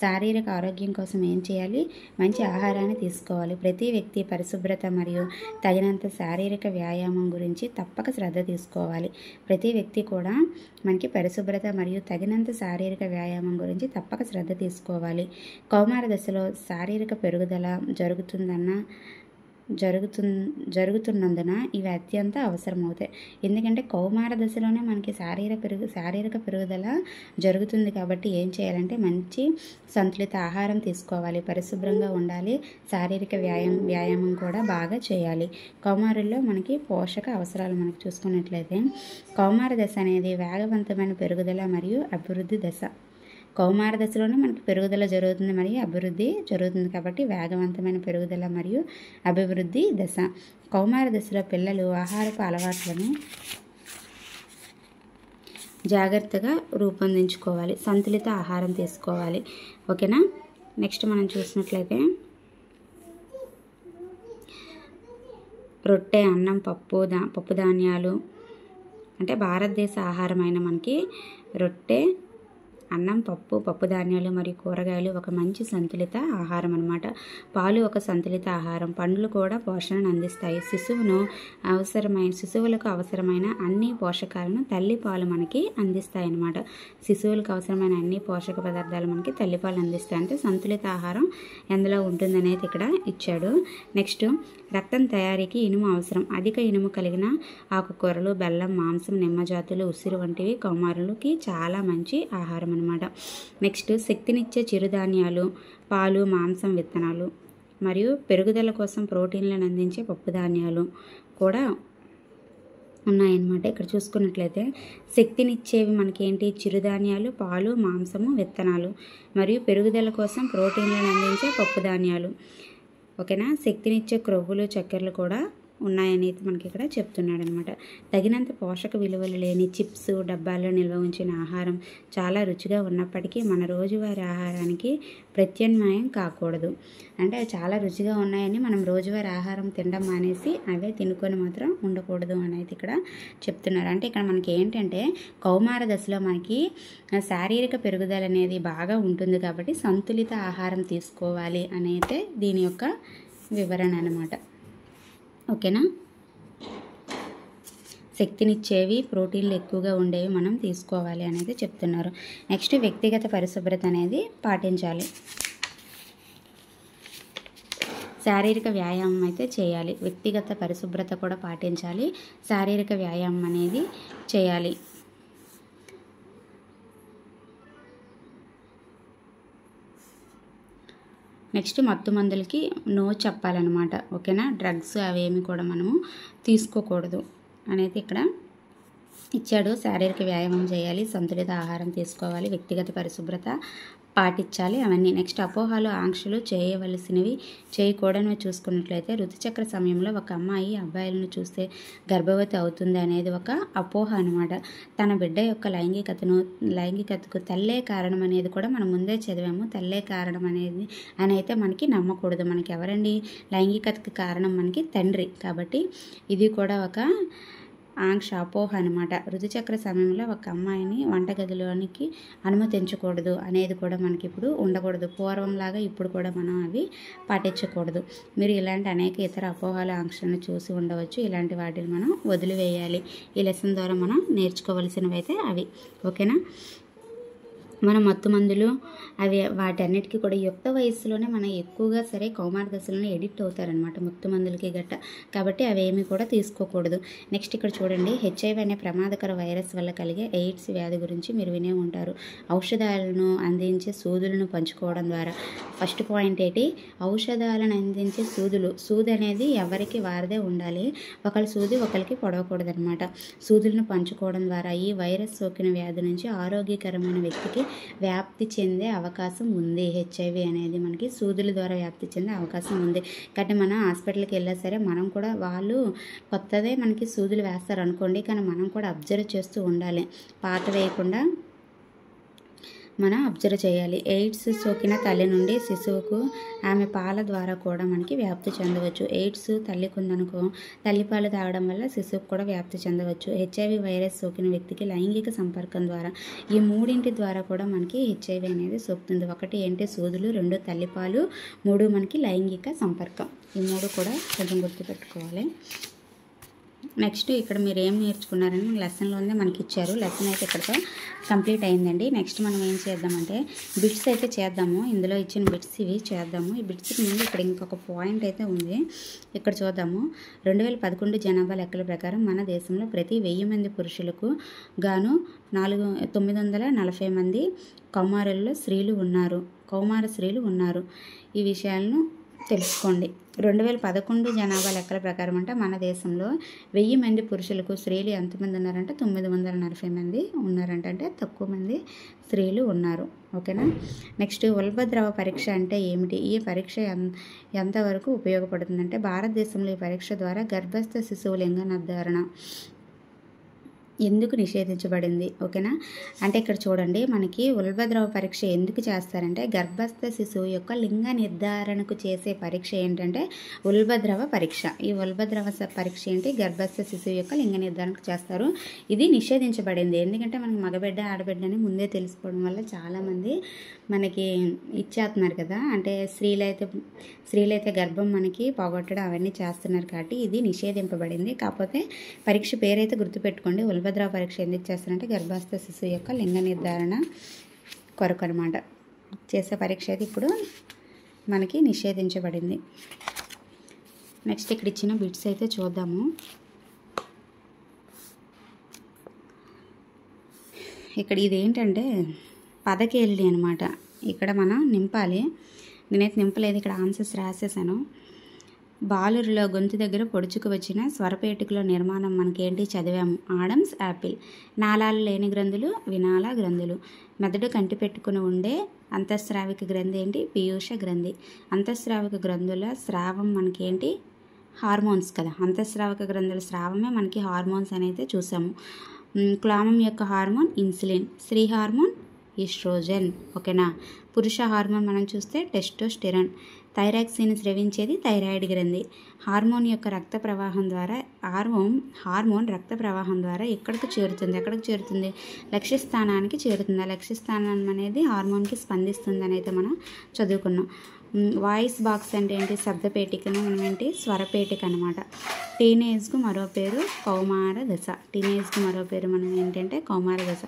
శారీరక ఆరోగ్యం కోసం ఏం చేయాలి? మంచి ఆహారాన్ని తీసుకోవాలి. ప్రతి వ్యక్తి పరిశుభ్రత మరియు తగినంత శారీరక వ్యాయామం గురించి తప్పక శ్రద్ధ తీసుకోవాలి. ప్రతి వ్యక్తి కూడా మనకి పరిశుభ్రత మరియు తగినంత శారీరక వ్యాయామం గురించి తప్పక శ్రద్ధ తీసుకోవాలి. కౌమార దశలో శారీరక పెరుగుదల జరుగుతున్నందున ఇవి అత్యంత అవసరమవుతాయి. ఎందుకంటే కౌమార దశలోనే మనకి శారీరక పెరుగుదల జరుగుతుంది. కాబట్టి ఏం చేయాలంటే మంచి సంతులిత ఆహారం తీసుకోవాలి, పరిశుభ్రంగా ఉండాలి, శారీరక వ్యాయామం కూడా బాగా చేయాలి. కౌమారుల్లో మనకి పోషక అవసరాలు మనకి చూసుకున్నట్లయితే కౌమార దశ అనేది వేగవంతమైన పెరుగుదల మరియు అభివృద్ధి దశ. కౌమార దశలోనే మనకి పెరుగుదల జరుగుతుంది మరియు అభివృద్ధి జరుగుతుంది. కాబట్టి వేగవంతమైన పెరుగుదల మరియు అభివృద్ధి దశ. కౌమార దశలో పిల్లలు ఆహారపు అలవాట్లను జాగ్రత్తగా రూపొందించుకోవాలి, సంతులిత ఆహారం తీసుకోవాలి. ఓకేనా? నెక్స్ట్ మనం చూసినట్లయితే రొట్టె, అన్నం, పప్పు ధాన్యాలు అంటే భారతదేశ ఆహారమైన మనకి రొట్టె, అన్నం, పప్పు ధాన్యాలు మరియు కూరగాయలు ఒక మంచి సంతులిత ఆహారం అన్నమాట. పాలు ఒక సంతులిత ఆహారం. పండ్లు కూడా పోషణను అందిస్తాయి. శిశువులకు అవసరమైన అన్ని పోషకాలను తల్లి పాలు మనకి అందిస్తాయి అన్నమాట. శిశువులకు అవసరమైన అన్ని పోషక పదార్థాలు మనకి తల్లిపాలు అందిస్తాయి. అంటే సంతులిత ఆహారం ఎందులో ఉంటుందనేది ఇక్కడ ఇచ్చాడు. నెక్స్ట్ రక్తం తయారీకి ఇనుము అవసరం. అధిక ఇనుము కలిగిన ఆకుకూరలు, బెల్లం, మాంసం, నిమ్మజాతులు, ఉసిరి వంటివి కౌమారులకి చాలా మంచి ఆహారం అన్నమాట. నెక్స్ట్ శక్తినిచ్చే చిరుధాన్యాలు, పాలు, మాంసం, విత్తనాలు మరియు పెరుగుదల కోసం ప్రోటీన్లను అందించే పప్పు ధాన్యాలు కూడా ఉన్నాయన్నమాట. ఇక్కడ చూసుకున్నట్లయితే శక్తినిచ్చేవి మనకేంటి? చిరుధాన్యాలు, పాలు, మాంసము, విత్తనాలు మరియు పెరుగుదల కోసం ప్రోటీన్లను అందించే పప్పు ధాన్యాలు. ఓకేనా? శక్తినిచ్చే క్రొవ్వులు, చక్కెరలు కూడా ఉన్నాయని మనకి ఇక్కడ చెప్తున్నాడు అనమాట. తగినంత పోషక విలువలు లేని చిప్స్, డబ్బాల్లో నిల్వ ఉంచిన ఆహారం చాలా రుచిగా ఉన్నప్పటికీ మన రోజువారీ ఆహారానికి ప్రత్యామ్నాయం కాకూడదు. అంటే చాలా రుచిగా ఉన్నాయని మనం రోజువారీ ఆహారం తినడం మానేసి అవే తినుకొని మాత్రం ఉండకూడదు అనేది ఇక్కడ చెప్తున్నారు. అంటే ఇక్కడ మనకి ఏంటంటే కౌమార దశలో మనకి శారీరక పెరుగుదల అనేది బాగా ఉంటుంది కాబట్టి సంతులిత ఆహారం తీసుకోవాలి అనేది దీని యొక్క వివరణ అన్నమాట. ఓకేనా? శక్తినిచ్చేవి, ప్రోటీన్లు ఎక్కువగా ఉండేవి మనం తీసుకోవాలి అనేది చెప్తున్నారు. నెక్స్ట్ వ్యక్తిగత పరిశుభ్రత అనేది పాటించాలి. శారీరక వ్యాయామం అయితే చేయాలి. వ్యక్తిగత పరిశుభ్రత కూడా పాటించాలి. శారీరక వ్యాయామం అనేది చేయాలి. నెక్స్ట్ మత్తు మందులకి నో చెప్పాలన్నమాట. ఓకేనా? డ్రగ్స్ అవేమి కూడా మనము తీసుకోకూడదు అనేది ఇక్కడ ఇచ్చాడు. శారీరక వ్యాయామం చేయాలి, సంతులిత ఆహారం తీసుకోవాలి, వ్యక్తిగత పరిశుభ్రత పాటించాలి అవన్నీ. నెక్స్ట్ అపోహలు ఆంక్షలు చేయవలసినవి చేయకూడనివి చూసుకున్నట్లయితే ఋతుచక్ర సమయంలో ఒక అమ్మాయి అబ్బాయిలను చూస్తే గర్భవతి అవుతుంది అనేది ఒక అపోహ అనమాట. తన బిడ్డ యొక్క లైంగికతకు తల్లే కారణం అనేది కూడా మనం ముందే చదివాము. తల్లే కారణం అనేది అని అయితే మనకి నమ్మకూడదు. మనకి ఎవరండి లైంగికతకు కారణం? మనకి తండ్రి. కాబట్టి ఇది కూడా ఒక ఆంక్ష, అపోహ అనమాట. ఋతుచక్ర సమయంలో ఒక అమ్మాయిని వంటగదిలోనికి అనుమతించకూడదు అనేది కూడా మనకి ఇప్పుడు ఉండకూడదు. పూర్వంలాగా ఇప్పుడు కూడా మనం అవి పాటించకూడదు. మీరు ఇలాంటి అనేక ఇతర అపోహల ఆంక్షలను చూసి ఉండవచ్చు. ఇలాంటి వాటిని మనం వదిలివేయాలి. ఈ లెసన్ ద్వారా మనం నేర్చుకోవలసినవి అయితే అవి. ఓకేనా? మన మత్తు మందులు అవి వాటన్నిటికీ కూడా యుక్త వయసులోనే మనం ఎక్కువగా సరే కౌమార దశలోనే ఎడిక్ట్ అవుతారనమాట మత్తు మందులకి గట్ట. కాబట్టి అవేమీ కూడా తీసుకోకూడదు. నెక్స్ట్ ఇక్కడ చూడండి, HIV అనే ప్రమాదకర వైరస్ వల్ల కలిగే ఎయిడ్స్ వ్యాధి గురించి మీరు వినే ఉంటారు. ఔషధాలను అందించే సూదులను పంచుకోవడం ద్వారా. ఫస్ట్ పాయింట్ ఏంటి? ఔషధాలను అందించే సూది అనేది ఎవరికి వారిదే ఉండాలి. ఒకరి సూది ఒకరికి పొడవకూడదు అనమాట. సూదులను పంచుకోవడం ద్వారా ఈ వైరస్ సోకిన వ్యాధి నుంచి ఆరోగ్యకరమైన వ్యక్తికి వ్యాప్తి చెందే అవకాశం ఉంది. HIV అనేది మనకి సూదుల ద్వారా వ్యాప్తి చెందే అవకాశం ఉంది. కాబట్టి మనం హాస్పిటల్కి వెళ్ళా సరే మనం కూడా వాళ్ళు కొత్తదే మనకి సూదులు వేస్తారు అనుకోండి, కానీ మనం కూడా అబ్జర్వ్ చేస్తూ ఉండాలి. పాత వేయకుండా మనం అబ్జర్వ్ చేయాలి. ఎయిడ్స్ సోకిన తల్లి నుండి శిశువుకు ఆమె పాల ద్వారా కూడా మనకి వ్యాప్తి చెందవచ్చు. ఎయిడ్స్ తల్లికి ఉందనుకో, తల్లిపాలు తాగడం వల్ల శిశువుకు కూడా వ్యాప్తి చెందవచ్చు. HIV వైరస్ సోకిన వ్యక్తికి లైంగిక సంపర్కం ద్వారా. ఈ మూడింటి ద్వారా కూడా మనకి HIV అనేది సోకుతుంది. ఒకటి ఏంటి? సూదులు, 2 తల్లిపాలు, 3 మనకి లైంగిక సంపర్కం. ఈ 3 కూడా కొంచెం గుర్తుపెట్టుకోవాలి. నెక్స్ట్ ఇక్కడ మీరు ఏం నేర్చుకున్నారని లెసన్లో ఉందే మనకి ఇచ్చారు. లెసన్ అయితే ఇక్కడతో కంప్లీట్ అయిందండి. నెక్స్ట్ మనం ఏం చేద్దామంటే బిట్స్ అయితే చేద్దాము. ఇందులో ఇచ్చిన బిట్స్ ఇవి చేద్దాము. ఈ బిట్స్కి ముందు ఇక్కడ ఇంకొక పాయింట్ అయితే ఉంది, ఇక్కడ చూద్దాము. 2011 జనాభా లెక్కల ప్రకారం మన దేశంలో ప్రతి 1000 మంది పురుషులకు గాను 940 మంది కౌమార స్త్రీలు ఉన్నారు. ఈ విషయాలను తెలుసుకోండి. 2011 జనాభా లెక్కల ప్రకారం అంటే మన దేశంలో 1000 మంది పురుషులకు స్త్రీలు ఎంతమంది ఉన్నారంటే 940 మంది ఉన్నారంట. అంటే తక్కువ మంది స్త్రీలు ఉన్నారు. ఓకేనా? నెక్స్ట్ ఉల్బద్రవ పరీక్ష అంటే ఏమిటి? ఈ పరీక్ష ఎంతవరకు ఉపయోగపడుతుందంటే భారతదేశంలో ఈ పరీక్ష ద్వారా గర్భస్థ శిశువు లింగ నిర్ధారణ ఎందుకు నిషేధించబడింది? ఓకేనా? అంటే ఇక్కడ చూడండి, మనకి ఉల్బద్రవ పరీక్ష ఎందుకు చేస్తారంటే గర్భస్థ శిశువు యొక్క లింగ నిర్ధారణకు చేసే పరీక్ష ఏంటంటే ఉల్బద్రవ పరీక్ష. ఈ ఉల్బద్రవ పరీక్ష ఏంటి? గర్భస్థ శిశువు యొక్క లింగ నిర్ధారణకు చేస్తారు. ఇది నిషేధించబడింది. ఎందుకంటే మనకి మగబిడ్డ ఆడబిడ్డ అని ముందే తెలుసుకోవడం వల్ల చాలామంది మనకి ఇచ్చేస్తున్నారు కదా. అంటే స్త్రీలైతే గర్భం మనకి పోగొట్టడం అవన్నీ చేస్తున్నారు. కాబట్టి ఇది నిషేధింపబడింది. కాకపోతే పరీక్ష పేరైతే గుర్తుపెట్టుకోండి. ఉల్బద్రవ పరీక్ష ఎందుకు చేస్తారంటే గర్భస్థ శిశువు యొక్క లింగ నిర్ధారణ కొరకు అనమాట చేసే పరీక్ష అయితే ఇప్పుడు మనకి నిషేధించబడింది. నెక్స్ట్ ఇక్కడ ఇచ్చిన బిట్స్ అయితే చూద్దాము. ఇక్కడ ఇదేంటంటే పదకేళి అనమాట. ఇక్కడ మనం నింపాలి. నేనైతే నింపలేదు, ఇక్కడ ఆన్సర్స్ రాసేసాను. బాలురిలో గొంతు దగ్గర పొడుచుకు వచ్చిన స్వరపేటికలో నిర్మాణం మనకేంటి చదివాము? Adams Apple. నాళాలు లేని గ్రంథులు వినాళ గ్రంథులు. మెదడు కంటి పెట్టుకుని ఉండే అంతఃస్రావిక గ్రంథి ఏంటి? పీయూష గ్రంథి. అంతఃస్రావిక గ్రంథుల స్రావం మనకేంటి? హార్మోన్స్ కదా. అంతఃస్రావిక గ్రంథుల స్రావమే మనకి హార్మోన్స్ అనేది చూసాము. క్లామం యొక్క హార్మోన్ ఇన్సులిన్. స్త్రీ హార్మోన్ ఈస్ట్రోజన్. ఓకేనా? పురుష హార్మోన్ మనం చూస్తే టెస్టోస్టెరాన్. థైరాక్సిన్ స్రవించేది థైరాయిడ్ గ్రంథి. హార్మోన్ రక్త ప్రవాహం ద్వారా ఎక్కడికి చేరుతుంది? లక్ష్యస్థానానికి చేరుతుంది. ఆ లక్ష్యస్థానం అనేది హార్మోన్కి స్పందిస్తుంది అని అయితే మనం చదువుకున్నాం. వాయిస్ బాక్స్ అంటే ఏంటి? శబ్దపేటికను మనం ఏంటి? స్వరపేటిక అనమాట. టీనేజ్కు మరో పేరు కౌమార దశ. టీనేజ్కు మరో పేరు మనం ఏంటంటే కౌమార దశ.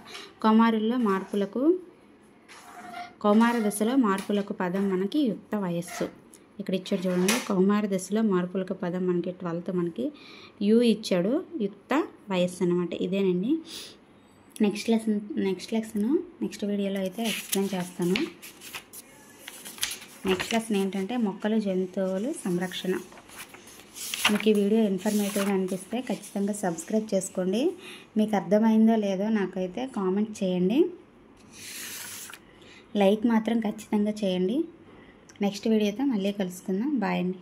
కౌమార దశలో మార్పులకు పదం మనకి యుక్త వయస్సు. ఇక్కడ ఇచ్చాడు చూడండి, కౌమార దశలో మార్పులకు పదం మనకి 12th మనకి యు ఇచ్చాడు, యుక్త వయస్సు అనమాట. ఇదేనండి. నెక్స్ట్ వీడియోలో అయితే ఎక్స్ప్లెయిన్ చేస్తాను. నెక్స్ట్ లెసన్ ఏంటంటే మొక్కలు జంతువులు సంరక్షణ. మీకు ఈ వీడియో ఇన్ఫర్మేటివ్గా అనిపిస్తే ఖచ్చితంగా సబ్స్క్రైబ్ చేసుకోండి. మీకు అర్థమైందో లేదో నాకైతే కామెంట్ చేయండి. లైక్ మాత్రం ఖచ్చితంగా చేయండి. నెక్స్ట్ వీడియోతో మళ్ళీ కలుసుకుందాం. బాయ్ అండి.